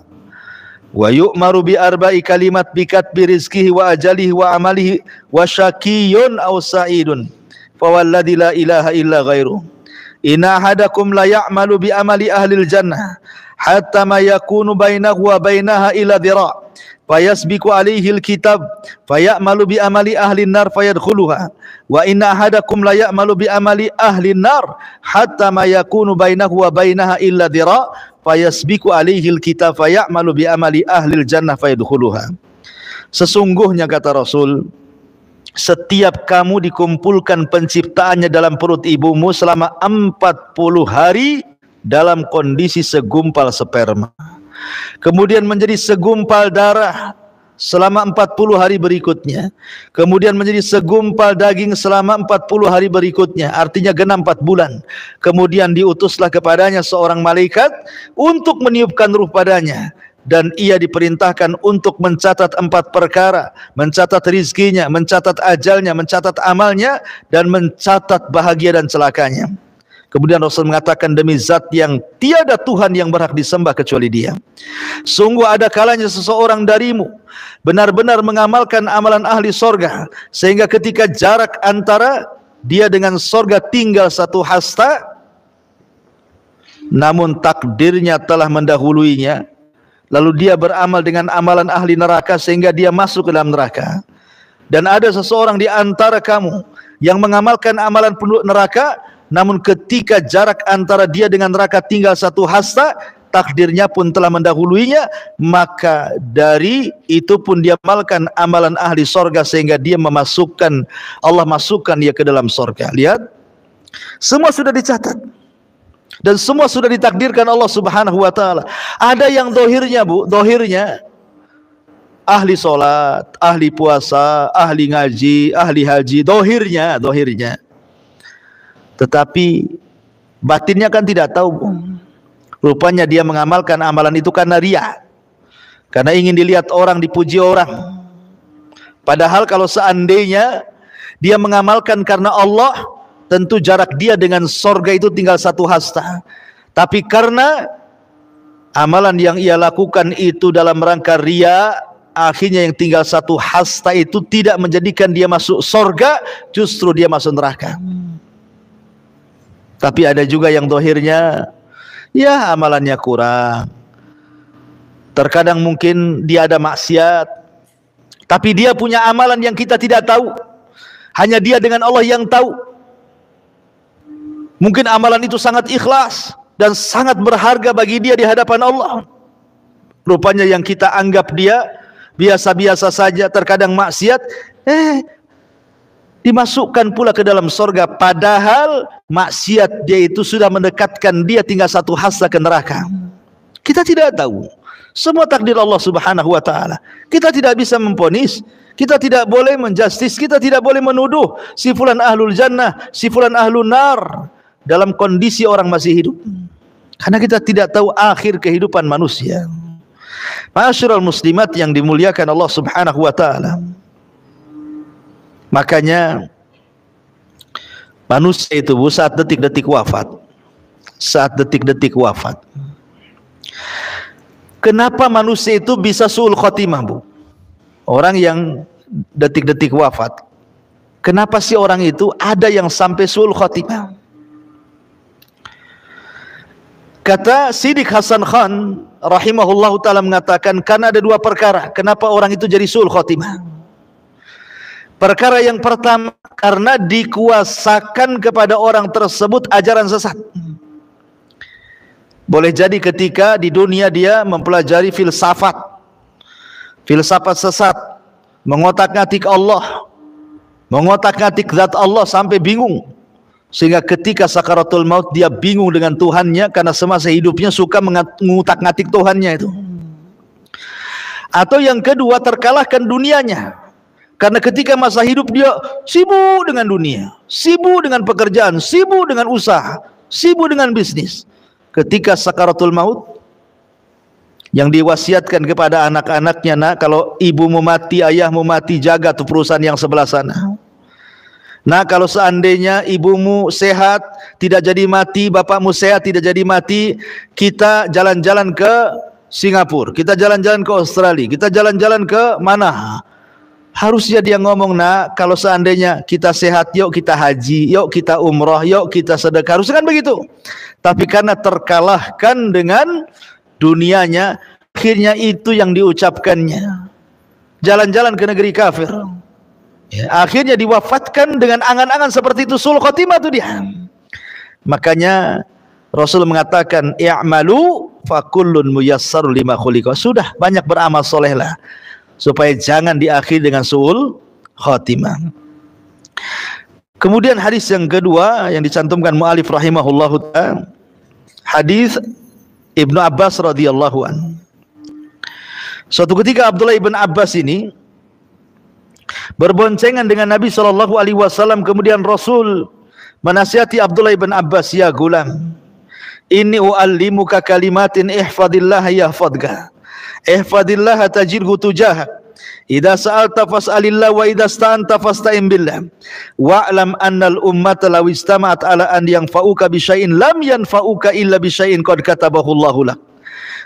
wa yu'maru bi arba'i kalimat bi katbi rizqihi wa ajalihi wa amalihi wa syaqiyyun aw sa'idun fawalladzi la ilaha illa ghairuh inna ahadakum la ya'malu bi amali ahlil jannah hatta ma yakunu bainahu wa bainaha ila dhira' fayasbiqu alaihi alkitab fayamalu bi amali ahlin nar fayadkhuluha wa inna ahadakum la ya'malu bi amali ahlin nar hatta ma yakunu bainahu wa bainaha illa dhira' fayasbiqu alaihi alkitab fayamalu bi amali ahlil jannah fayadkhuluha. Sesungguhnya kata Rasul, setiap kamu dikumpulkan penciptaannya dalam perut ibumu selama 40 hari dalam kondisi segumpal sperma, kemudian menjadi segumpal darah, selama 40 hari berikutnya, kemudian menjadi segumpal daging selama 40 hari berikutnya, artinya genap 4 bulan. Kemudian diutuslah kepadanya seorang malaikat untuk meniupkan ruh padanya, dan ia diperintahkan untuk mencatat 4 perkara, mencatat rizkinya, mencatat ajalnya, mencatat amalnya, dan mencatat bahagia dan celakanya. Kemudian Rasul mengatakan, demi zat yang tiada Tuhan yang berhak disembah kecuali Dia, sungguh ada kalanya seseorang darimu benar-benar mengamalkan amalan ahli sorga, sehingga ketika jarak antara dia dengan sorga tinggal 1 hasta, namun takdirnya telah mendahuluinya, lalu dia beramal dengan amalan ahli neraka sehingga dia masuk ke dalam neraka. Dan ada seseorang di antara kamu yang mengamalkan amalan penduduk neraka, namun ketika jarak antara dia dengan neraka tinggal 1 hasta, takdirnya pun telah mendahuluinya, maka dari itu pun dia amalkan amalan ahli sorga sehingga dia Allah masukkan dia ke dalam sorga. Lihat, semua sudah dicatat dan semua sudah ditakdirkan Allah Subhanahu wa ta'ala. Ada yang dohirnya, dohirnya ahli solat, ahli puasa, ahli ngaji, ahli haji, dohirnya. Tetapi batinnya kan tidak tahu. Rupanya dia mengamalkan amalan itu karena riya, karena ingin dilihat orang, dipuji orang. Padahal kalau seandainya dia mengamalkan karena Allah, tentu jarak dia dengan sorga itu tinggal 1 hasta. Tapi karena amalan yang ia lakukan itu dalam rangka riya, akhirnya yang tinggal 1 hasta itu tidak menjadikan dia masuk sorga, justru dia masuk neraka. Tapi ada juga yang dohirnya, ya amalannya kurang, terkadang mungkin dia ada maksiat, tapi dia punya amalan yang kita tidak tahu, hanya dia dengan Allah yang tahu. Mungkin amalan itu sangat ikhlas dan sangat berharga bagi dia di hadapan Allah. Rupanya yang kita anggap dia biasa-biasa saja, terkadang maksiat, dimasukkan pula ke dalam sorga, padahal maksiat dia itu sudah mendekatkan dia tinggal 1 hasta ke neraka. Kita tidak tahu, semua takdir Allah Subhanahu wa ta'ala. Kita tidak bisa memponis, kita tidak boleh menjustis, kita tidak boleh menuduh si fulan ahlul jannah, si fulan ahlul nar dalam kondisi orang masih hidup, karena kita tidak tahu akhir kehidupan manusia. Ma'asyiral muslimat yang dimuliakan Allah Subhanahu wa ta'ala, makanya manusia itu saat detik-detik wafat, kenapa manusia itu bisa su'ul khotimah, Bu? Orang yang detik-detik wafat, kenapa sih orang itu ada yang sampai su'ul khotimah? Kata Siddiq Hasan Khan rahimahullahu ta'ala mengatakan, karena ada 2 perkara kenapa orang itu jadi su'ul khotimah. Perkara yang pertama, karena dikuasakan kepada orang tersebut ajaran sesat. Boleh jadi ketika di dunia dia mempelajari filsafat sesat, mengotak-ngatik Allah, mengotak-ngatik zat Allah sampai bingung, sehingga ketika sakaratul maut dia bingung dengan Tuhannya, karena semasa hidupnya suka mengutak-ngatik Tuhannya itu. Atau yang kedua, terkalahkan dunianya, karena ketika masa hidup dia sibuk dengan dunia, sibuk dengan pekerjaan, sibuk dengan usaha, sibuk dengan bisnis. Ketika sakaratul maut, yang diwasiatkan kepada anak-anaknya, nak, kalau ibumu mati, ayahmu mati, jaga tuh perusahaan yang sebelah sana. Nah, kalau seandainya ibumu sehat, tidak jadi mati, bapakmu sehat, tidak jadi mati, kita jalan-jalan ke Singapura, kita jalan-jalan ke Australia, kita jalan-jalan ke mana? Harusnya dia ngomong, nak, kalau seandainya kita sehat, yuk kita haji, yuk kita umrah, yuk kita sedekah. Harusnya kan begitu. Tapi karena terkalahkan dengan dunianya, akhirnya itu yang diucapkannya. Jalan-jalan ke negeri kafir. Ya, akhirnya diwafatkan dengan angan-angan seperti itu, sul khotimah itu dia. Makanya Rasul mengatakan, i'malu fakullun muyassarul lima khuliqa. Sudah, banyak beramal solehlah, supaya jangan diakhiri dengan su'ul khatimah. Kemudian hadis yang kedua yang dicantumkan mu'alif rahimahullahu ta'ala, hadis Ibnu Abbas radhiyallahu anhu. Suatu ketika Abdullah ibn Abbas ini berboncengan dengan Nabi SAW, kemudian Rasul menasihati Abdullah ibn Abbas, ya gulam, inni uallimuka kalimatin ihfadillah yahfadka, ihfadillah tajidhu tujahak, idza sa'alta fas'alillah wa idza sta'anta fasta'in billah, wa'lam annal ummata law istama'at ala an yanfa'uka bi syai'in lam yanfa'uka illa bi syai'in qad katabahu Allahu lak,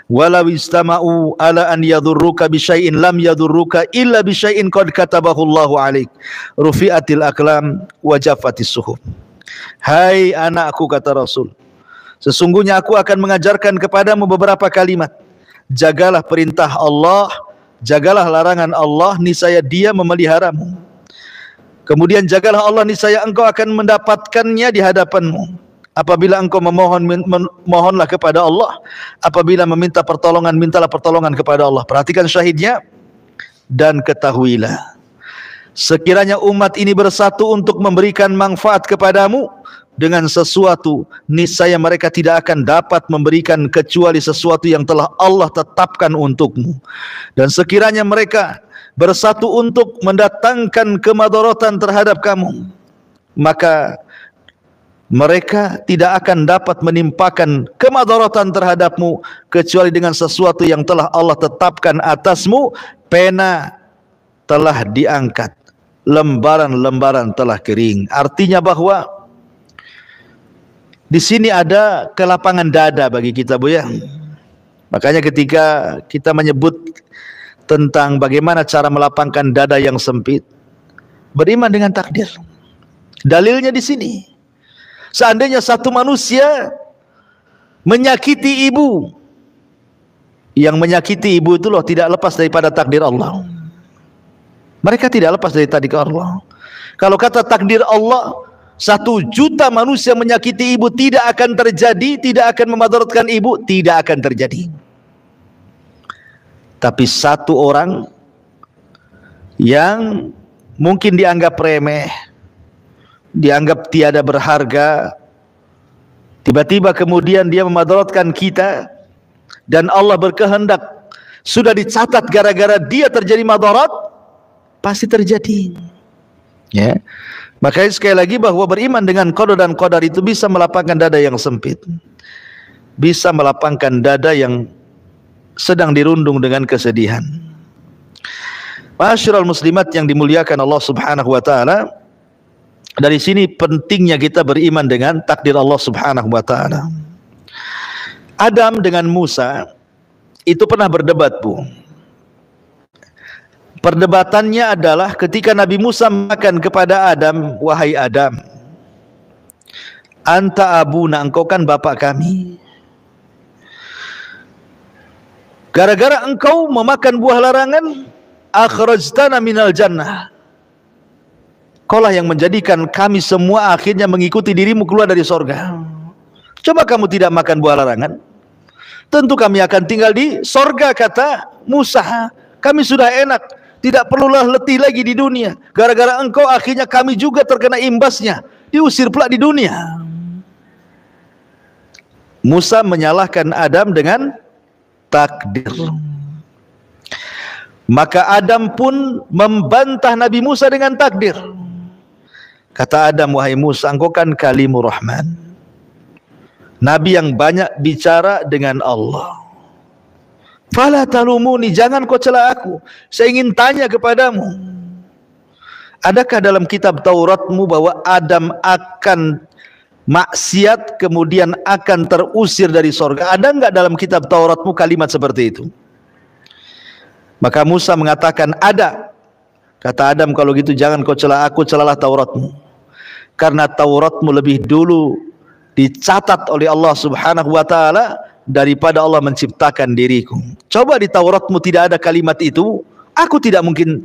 walau istama'u ala an yadurruka bi syai'in lam yadurruka illa bi syai'in qad katabahu Allahu alaik, rufi'atil aqlam wa jaffatis suhuf. Hai anakku, kata Rasul, sesungguhnya aku akan mengajarkan kepadamu beberapa kalimat. Jagalah perintah Allah, jagalah larangan Allah, niscaya Dia memeliharamu. Kemudian jagalah Allah, niscaya engkau akan mendapatkannya di hadapanmu. Apabila engkau memohon, mohonlah kepada Allah. Apabila meminta pertolongan, mintalah pertolongan kepada Allah. Perhatikan syahidnya. Dan ketahuilah, sekiranya umat ini bersatu untuk memberikan manfaat kepadamu dengan sesuatu, niscaya mereka tidak akan dapat memberikan kecuali sesuatu yang telah Allah tetapkan untukmu. Dan sekiranya mereka bersatu untuk mendatangkan kemadaratan terhadap kamu, maka mereka tidak akan dapat menimpakan kemadaratan terhadapmu kecuali dengan sesuatu yang telah Allah tetapkan atasmu. Pena telah diangkat, lembaran-lembaran telah kering. Artinya bahwa di sini ada kelapangan dada bagi kita, Bu, ya. Makanya ketika kita menyebut tentang bagaimana cara melapangkan dada yang sempit, beriman dengan takdir. Dalilnya di sini. Seandainya satu manusia menyakiti ibu, yang menyakiti ibu itu loh tidak lepas daripada takdir Allah. Mereka tidak lepas dari takdir Allah. Kalau kata takdir Allah, 1 juta manusia menyakiti ibu tidak akan terjadi, tidak akan memadaratkan ibu, tidak akan terjadi. Tapi 1 orang yang mungkin dianggap remeh, dianggap tiada berharga, tiba-tiba kemudian dia memadaratkan kita, dan Allah berkehendak sudah dicatat gara-gara dia terjadi madarat, pasti terjadi. Ya, makanya sekali lagi bahwa beriman dengan qada dan qadar itu bisa melapangkan dada yang sempit, bisa melapangkan dada yang sedang dirundung dengan kesedihan. Ma'asyiral muslimat yang dimuliakan Allah Subhanahu wa taala, dari sini pentingnya kita beriman dengan takdir Allah Subhanahu wa taala. Adam dengan Musa itu pernah berdebat, Bu. Perdebatannya adalah ketika Nabi Musa mengatakan kepada Adam, wahai Adam, anta abuna, engkau kan bapak kami. Gara-gara engkau memakan buah larangan, akhrajtana minal jannah, kaulah yang menjadikan kami semua akhirnya mengikuti dirimu keluar dari sorga. Coba kamu tidak makan buah larangan, tentu kami akan tinggal di sorga, kata Musa. Kami sudah enak, tidak perlulah letih lagi di dunia. Gara-gara engkau akhirnya kami juga terkena imbasnya, diusir pula di dunia. Musa menyalahkan Adam dengan takdir. Maka Adam pun membantah Nabi Musa dengan takdir. Kata Adam, wahai Musa, engkau kan kalimur rahman, Nabi yang banyak bicara dengan Allah. Fala talumuni, jangan kau cela aku. Saya ingin tanya kepadamu, adakah dalam kitab Tauratmu bahwa Adam akan maksiat kemudian akan terusir dari sorga? Ada enggak dalam kitab Tauratmu kalimat seperti itu? Maka Musa mengatakan ada. Kata Adam, kalau gitu jangan kau cela aku, celalah Tauratmu. Karena Tauratmu lebih dulu dicatat oleh Allah Subhanahu wa taala daripada Allah menciptakan diriku. Coba di Tauratmu tidak ada kalimat itu, aku tidak mungkin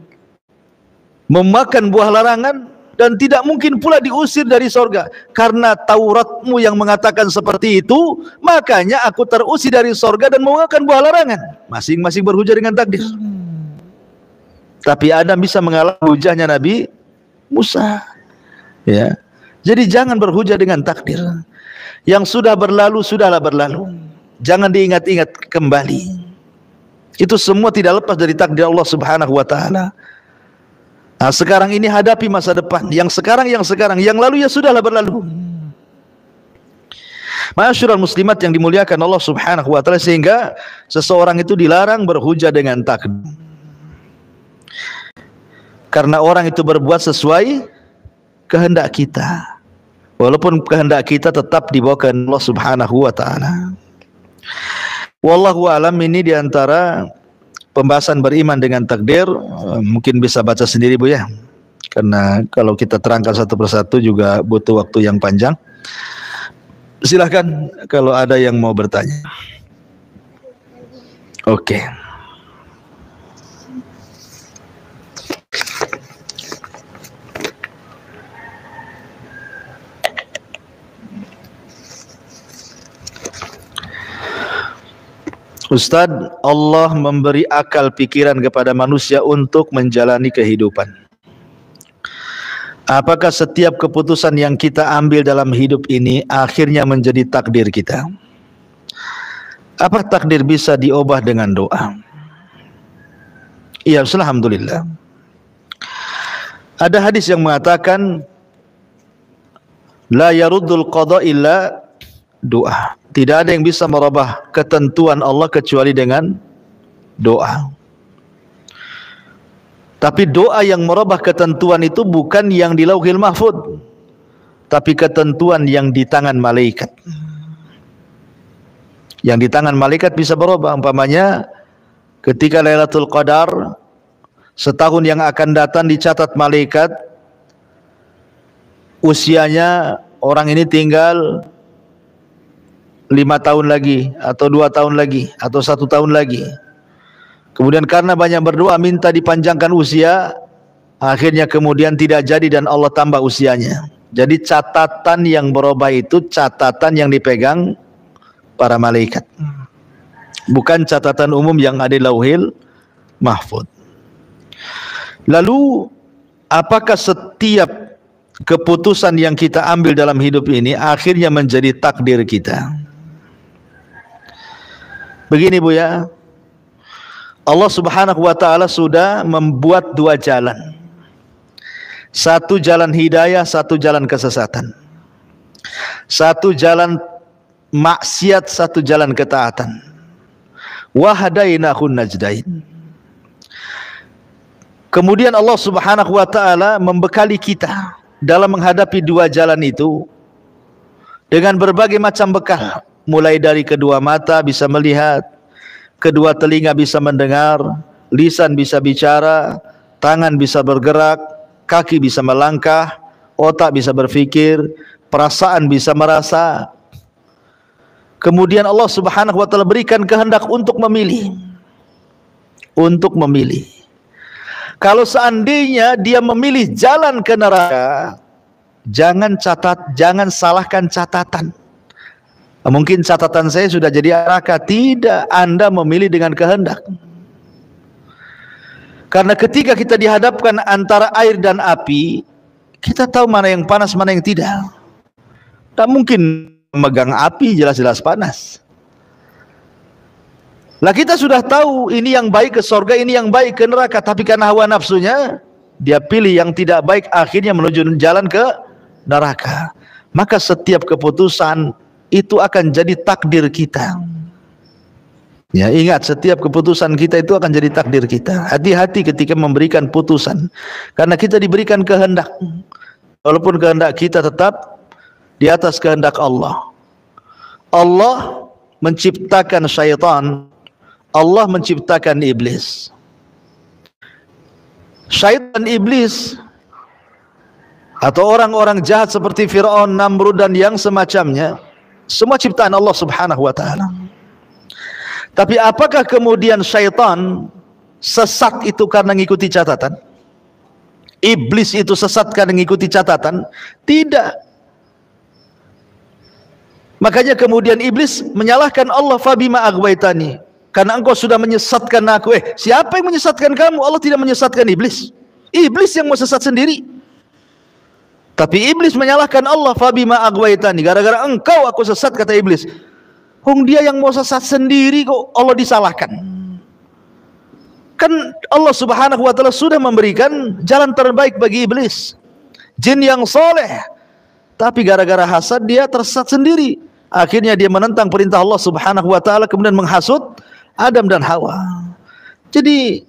memakan buah larangan dan tidak mungkin pula diusir dari sorga. Karena Tauratmu yang mengatakan seperti itu, makanya aku terusir dari sorga dan memakan buah larangan. Masing-masing berhujah dengan takdir. Tapi Adam bisa mengalahkan hujahnya Nabi Musa. Ya, jadi jangan berhujah dengan takdir. Yang sudah berlalu, sudahlah berlalu. Jangan diingat-ingat kembali. Itu semua tidak lepas dari takdir Allah Subhanahu wa taala. Nah, sekarang ini hadapi masa depan. Yang sekarang, yang lalu ya sudahlah berlalu. Ma'asyiral muslimat yang dimuliakan Allah Subhanahu wa taala, sehingga seseorang itu dilarang berhujah dengan takdir. Karena orang itu berbuat sesuai kehendak kita. Walaupun kehendak kita tetap dibawa ke Allah Subhanahu wa taala. Wallahu alam, ini diantara pembahasan beriman dengan takdir. Mungkin bisa baca sendiri Bu ya, karena kalau kita terangkan satu persatu juga butuh waktu yang panjang. Silahkan kalau ada yang mau bertanya. Oke. Ustadz, Allah memberi akal pikiran kepada manusia untuk menjalani kehidupan. Apakah setiap keputusan yang kita ambil dalam hidup ini akhirnya menjadi takdir kita? Apa takdir bisa diubah dengan doa? Iya, alhamdulillah. Ada hadis yang mengatakan la yaruddul qada illa doa. Tidak ada yang bisa merubah ketentuan Allah kecuali dengan doa. Tapi doa yang merubah ketentuan itu bukan yang di Lauhil Mahfuz, tapi ketentuan yang di tangan malaikat. Yang di tangan malaikat bisa berubah. Umpamanya ketika Lailatul Qadar, setahun yang akan datang dicatat malaikat, usianya orang ini tinggal 5 tahun lagi, atau 2 tahun lagi, atau 1 tahun lagi. Kemudian karena banyak berdoa minta dipanjangkan usia, akhirnya kemudian tidak jadi dan Allah tambah usianya. Jadi catatan yang berubah itu catatan yang dipegang para malaikat, bukan catatan umum yang ada di Lauhil Mahfuz. Lalu apakah setiap keputusan yang kita ambil dalam hidup ini akhirnya menjadi takdir kita? Begini Bu ya, Allah Subhanahu wa taala sudah membuat 2 jalan. Satu jalan hidayah, satu jalan kesesatan. Satu jalan maksiat, satu jalan ketaatan. Wa hadainahun najdain. Kemudian Allah Subhanahu wa taala membekali kita dalam menghadapi 2 jalan itu dengan berbagai macam bekal. Mulai dari kedua mata bisa melihat, kedua telinga bisa mendengar, lisan bisa bicara, tangan bisa bergerak, kaki bisa melangkah, otak bisa berpikir, perasaan bisa merasa. Kemudian Allah Subhanahu wa taala berikan kehendak untuk memilih. Untuk memilih. Kalau seandainya dia memilih jalan ke neraka, jangan salahkan catatan. Mungkin catatan saya sudah jadi neraka. Tidak, Anda memilih dengan kehendak. Karena ketika kita dihadapkan antara air dan api, kita tahu mana yang panas, mana yang tidak. Tak mungkin memegang api jelas-jelas panas. Lah kita sudah tahu ini yang baik ke surga, ini yang baik ke neraka, tapi karena hawa nafsunya dia pilih yang tidak baik, akhirnya menuju jalan ke neraka. Maka setiap keputusan itu akan jadi takdir kita. Ya, ingat, setiap keputusan kita itu akan jadi takdir kita. Hati-hati ketika memberikan putusan, karena kita diberikan kehendak. Walaupun kehendak kita tetap di atas kehendak Allah. Allah menciptakan syaitan, Allah menciptakan iblis. Syaitan, iblis, atau orang-orang jahat seperti Fir'aun, Namrud dan yang semacamnya, semua ciptaan Allah Subhanahu wa taala. Tapi apakah kemudian syaitan sesat itu karena mengikuti catatan? Iblis itu sesat karena mengikuti catatan? Tidak. Makanya kemudian iblis menyalahkan Allah, fabima aghwaytani, karena engkau sudah menyesatkan aku. Siapa yang menyesatkan kamu? Allah tidak menyesatkan iblis. Iblis yang mau sesat sendiri. Tapi iblis menyalahkan Allah, fabima aghwaytani, gara-gara engkau aku sesat, kata iblis. Dia yang mau sesat sendiri kok Allah disalahkan. Kan Allah Subhanahu wa taala sudah memberikan jalan terbaik bagi iblis. Jin yang soleh, tapi gara-gara hasad dia tersesat sendiri. Akhirnya dia menentang perintah Allah Subhanahu wa taala, kemudian menghasut Adam dan Hawa. Jadi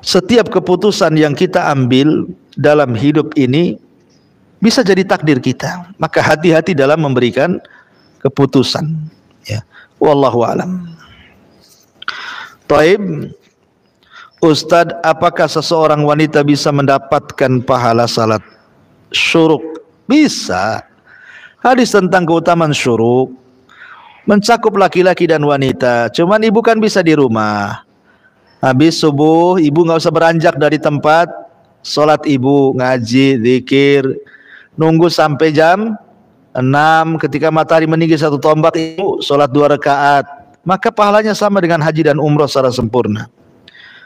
setiap keputusan yang kita ambil dalam hidup ini bisa jadi takdir kita. Maka hati-hati dalam memberikan keputusan, ya. Wallahu a'lam. Taib, Ustadz, apakah seseorang wanita bisa mendapatkan pahala salat syuruk? Bisa. Hadis tentang keutamaan syuruk mencakup laki-laki dan wanita. Cuman ibu kan bisa di rumah. Habis subuh ibu nggak usah beranjak dari tempat, sholat ibu, ngaji, zikir, nunggu sampai jam 6, ketika matahari meninggi 1 tombak ibu sholat 2 rakaat. Maka pahalanya sama dengan haji dan umroh secara sempurna.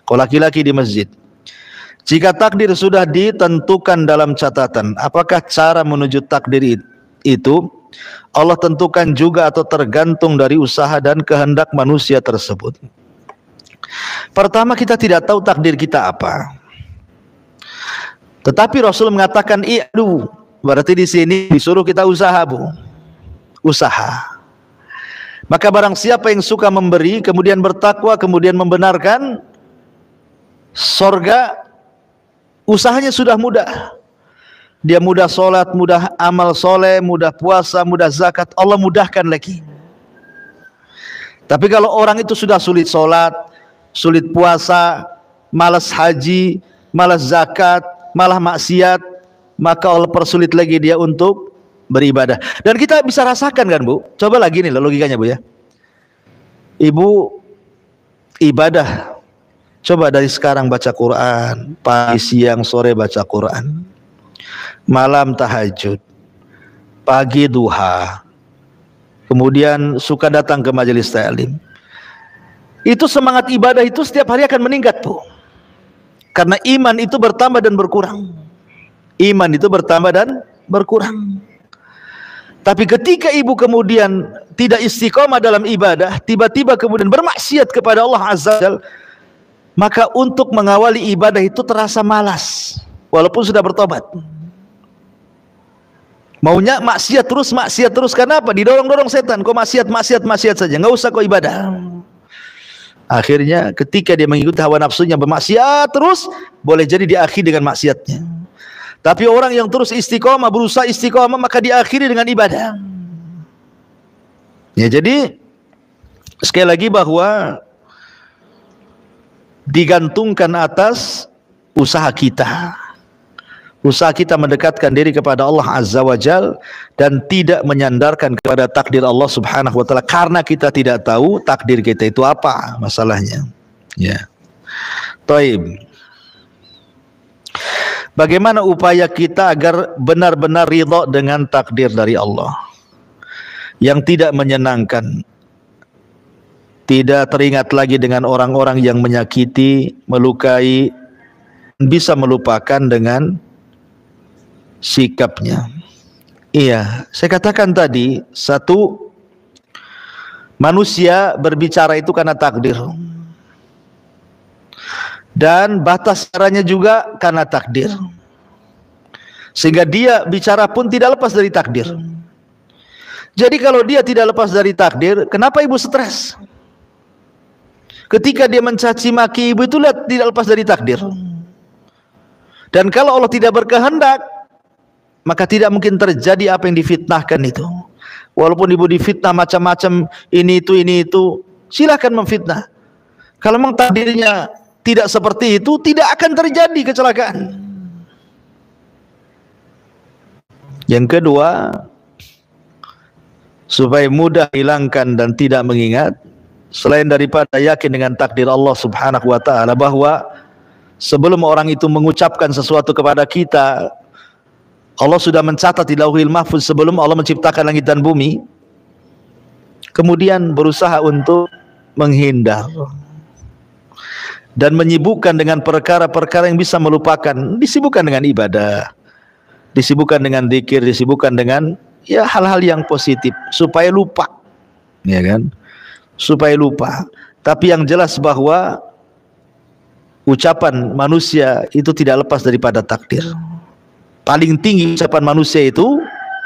Kalau laki-laki di masjid. Jika takdir sudah ditentukan dalam catatan, apakah cara menuju takdir itu Allah tentukan juga atau tergantung dari usaha dan kehendak manusia tersebut? Pertama, kita tidak tahu takdir kita apa. Tetapi Rasul mengatakan i'du, berarti di sini disuruh kita usaha, Bu. Usaha. Maka barang siapa yang suka memberi, kemudian bertakwa, kemudian membenarkan, surga usahanya sudah mudah. Dia mudah sholat, mudah amal soleh, mudah puasa, mudah zakat, Allah mudahkan lagi. Tapi kalau orang itu sudah sulit sholat, sulit puasa, malas haji, malas zakat, malah maksiat, maka Allah persulit lagi dia untuk beribadah. Dan kita bisa rasakan kan, Bu? Coba lagi nih logikanya, Bu, ya. Ibu ibadah, coba dari sekarang baca Quran, pagi, siang, sore baca Quran, malam tahajud, pagi duha, kemudian suka datang ke majelis ta'lim. Itu semangat ibadah itu setiap hari akan meningkat, Bu. Karena iman itu bertambah dan berkurang. Iman itu bertambah dan berkurang. Tapi ketika ibu kemudian tidak istiqomah dalam ibadah, tiba-tiba kemudian bermaksiat kepada Allah Azza wa Jalla, maka untuk mengawali ibadah itu terasa malas, walaupun sudah bertobat. Maunya maksiat terus, karena apa? Didorong-dorong setan, kok maksiat saja, nggak usah kok ibadah. Akhirnya ketika dia mengikuti hawa nafsunya bermaksiat terus, boleh jadi diakhiri dengan maksiatnya. Tapi orang yang terus istiqomah, berusaha istiqomah, maka diakhiri dengan ibadah. Ya, jadi sekali lagi bahwa digantungkan atas usaha kita. Usaha kita mendekatkan diri kepada Allah Azza wa Jal dan tidak menyandarkan kepada takdir Allah Subhanahu wa taala, karena kita tidak tahu takdir kita itu apa masalahnya. Ya. Taib. Bagaimana upaya kita agar benar-benar ridha dengan takdir dari Allah yang tidak menyenangkan, tidak teringat lagi dengan orang-orang yang menyakiti, melukai, bisa melupakan dengan sikapnya. Iya, saya katakan tadi, satu, manusia berbicara itu karena takdir, dan batas caranya juga karena takdir, sehingga dia bicara pun tidak lepas dari takdir. Jadi kalau dia tidak lepas dari takdir, kenapa ibu stres? Ketika dia mencaci maki ibu itu lihat tidak lepas dari takdir. Dan kalau Allah tidak berkehendak, maka tidak mungkin terjadi apa yang difitnahkan itu. Walaupun ibu difitnah macam-macam, ini itu, silakan memfitnah. Kalau memang takdirnya tidak seperti itu, tidak akan terjadi kecelakaan. Yang kedua, supaya mudah hilangkan dan tidak mengingat, selain daripada yakin dengan takdir Allah Subhanahu wa taala, bahwa sebelum orang itu mengucapkan sesuatu kepada kita, Allah sudah mencatat di Lauhil Mahfuz sebelum Allah menciptakan langit dan bumi. Kemudian berusaha untuk menghindar dan menyibukkan dengan perkara-perkara yang bisa melupakan. Disibukkan dengan ibadah, disibukkan dengan zikir, disibukkan dengan ya hal-hal yang positif supaya lupa, ya kan? Supaya lupa. Tapi yang jelas bahwa ucapan manusia itu tidak lepas daripada takdir. Paling tinggi ucapan manusia itu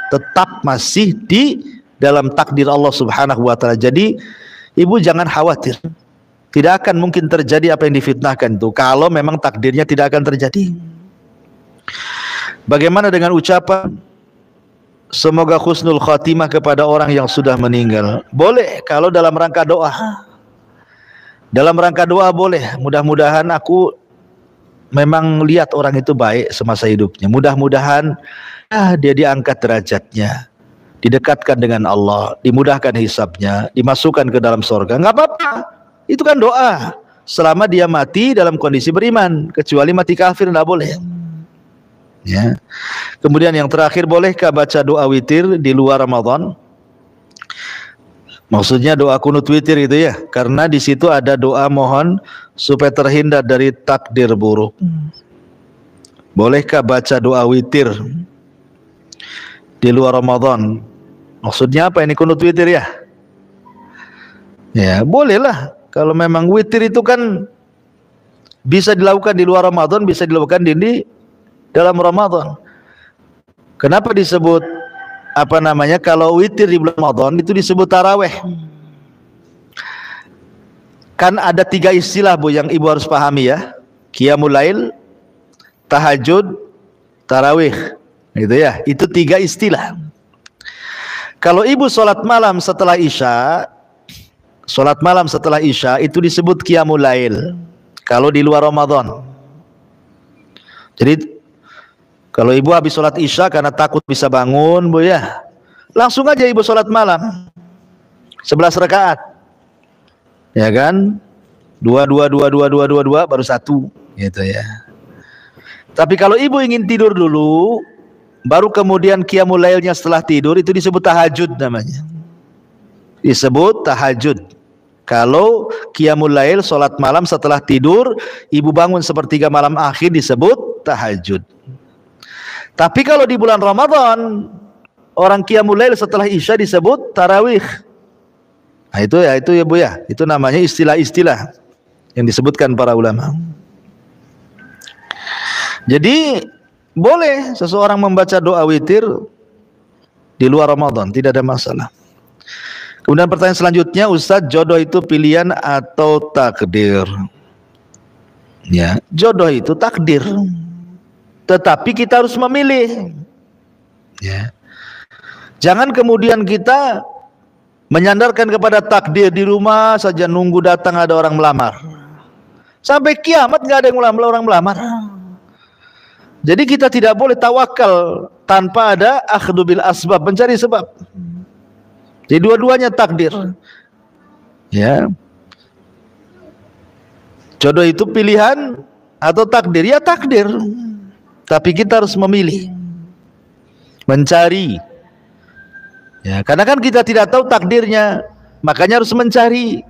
tetap masih di dalam takdir Allah Subhanahu wa taala. Jadi ibu jangan khawatir. Tidak akan mungkin terjadi apa yang difitnahkan itu kalau memang takdirnya tidak akan terjadi. Bagaimana dengan ucapan semoga husnul khatimah kepada orang yang sudah meninggal? Boleh kalau dalam rangka doa. Dalam rangka doa boleh. Mudah-mudahan aku memang lihat orang itu baik semasa hidupnya. Mudah-mudahan dia diangkat derajatnya, didekatkan dengan Allah, dimudahkan hisabnya, dimasukkan ke dalam surga. Enggak apa-apa. Itu kan doa. Selama dia mati dalam kondisi beriman, kecuali mati kafir enggak boleh. Ya. Kemudian yang terakhir, bolehkah baca doa witir di luar Ramadan? Maksudnya doa kunut witir itu ya, karena di situ ada doa mohon supaya terhindar dari takdir buruk. Bolehkah baca doa witir di luar Ramadan? Maksudnya apa ini kunut witir ya? Ya, bolehlah. Kalau memang witir itu kan bisa dilakukan di luar Ramadan, bisa dilakukan di dalam Ramadan. Kenapa disebut apa namanya, kalau witir di bulan Ramadan itu disebut taraweh? Kan ada 3 istilah Bu yang ibu harus pahami ya. Qiyamul lail, tahajud, tarawih. Gitu ya. Itu 3 istilah. Kalau ibu sholat malam setelah Isya, sholat malam setelah Isya itu disebut qiyamul lail kalau di luar Ramadan. Jadi kalau ibu habis sholat Isya karena takut bisa bangun Bu ya, langsung aja ibu sholat malam 11 rakaat, ya kan, 2 baru 1 gitu ya. Tapi kalau ibu ingin tidur dulu baru kemudian qiyamul lailnya setelah tidur, itu disebut tahajud namanya. Disebut tahajud. Kalau qiyamul lail, sholat malam setelah tidur, ibu bangun sepertiga malam akhir, disebut tahajud. Tapi kalau di bulan Ramadan, orang qiyamul lail setelah Isya disebut tarawih. Nah itu ya Bu ya, itu namanya istilah-istilah yang disebutkan para ulama. Jadi boleh seseorang membaca doa witir di luar Ramadan, tidak ada masalah. Kemudian pertanyaan selanjutnya, Ustadz, jodoh itu pilihan atau takdir? Ya, jodoh itu takdir, tetapi kita harus memilih. Ya, jangan kemudian kita menyandarkan kepada takdir, di rumah saja nunggu datang ada orang melamar. Sampai kiamat nggak ada yang orang melamar. Jadi kita tidak boleh tawakal tanpa ada akhdhu bil asbab, mencari sebab. Jadi dua-duanya takdir. Ya. Jodoh itu pilihan atau takdir? Ya takdir. Tapi kita harus memilih, mencari. Ya, karena kan kita tidak tahu takdirnya, makanya harus mencari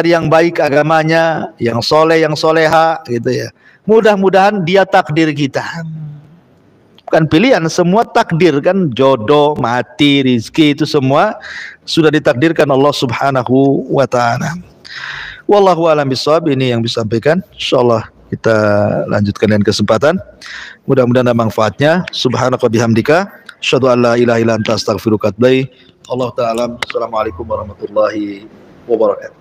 yang baik agamanya, yang soleh, yang soleha, gitu ya. Mudah-mudahan dia takdir kita. Bukan pilihan, semua takdir kan, jodoh, mati, rizki, itu semua sudah ditakdirkan Allah Subhanahu wa ta'ala. Wallahu a'lam bishawab. Ini yang disampaikan. Insyaallah kita lanjutkan dengan kesempatan. Mudah-mudahan ada manfaatnya. Subhanaka bihamdika asyhadu an la ilaha illa anta astaghfiruka wa atubu ilaik. Allah ta'ala. Assalamualaikum warahmatullahi wabarakatuh.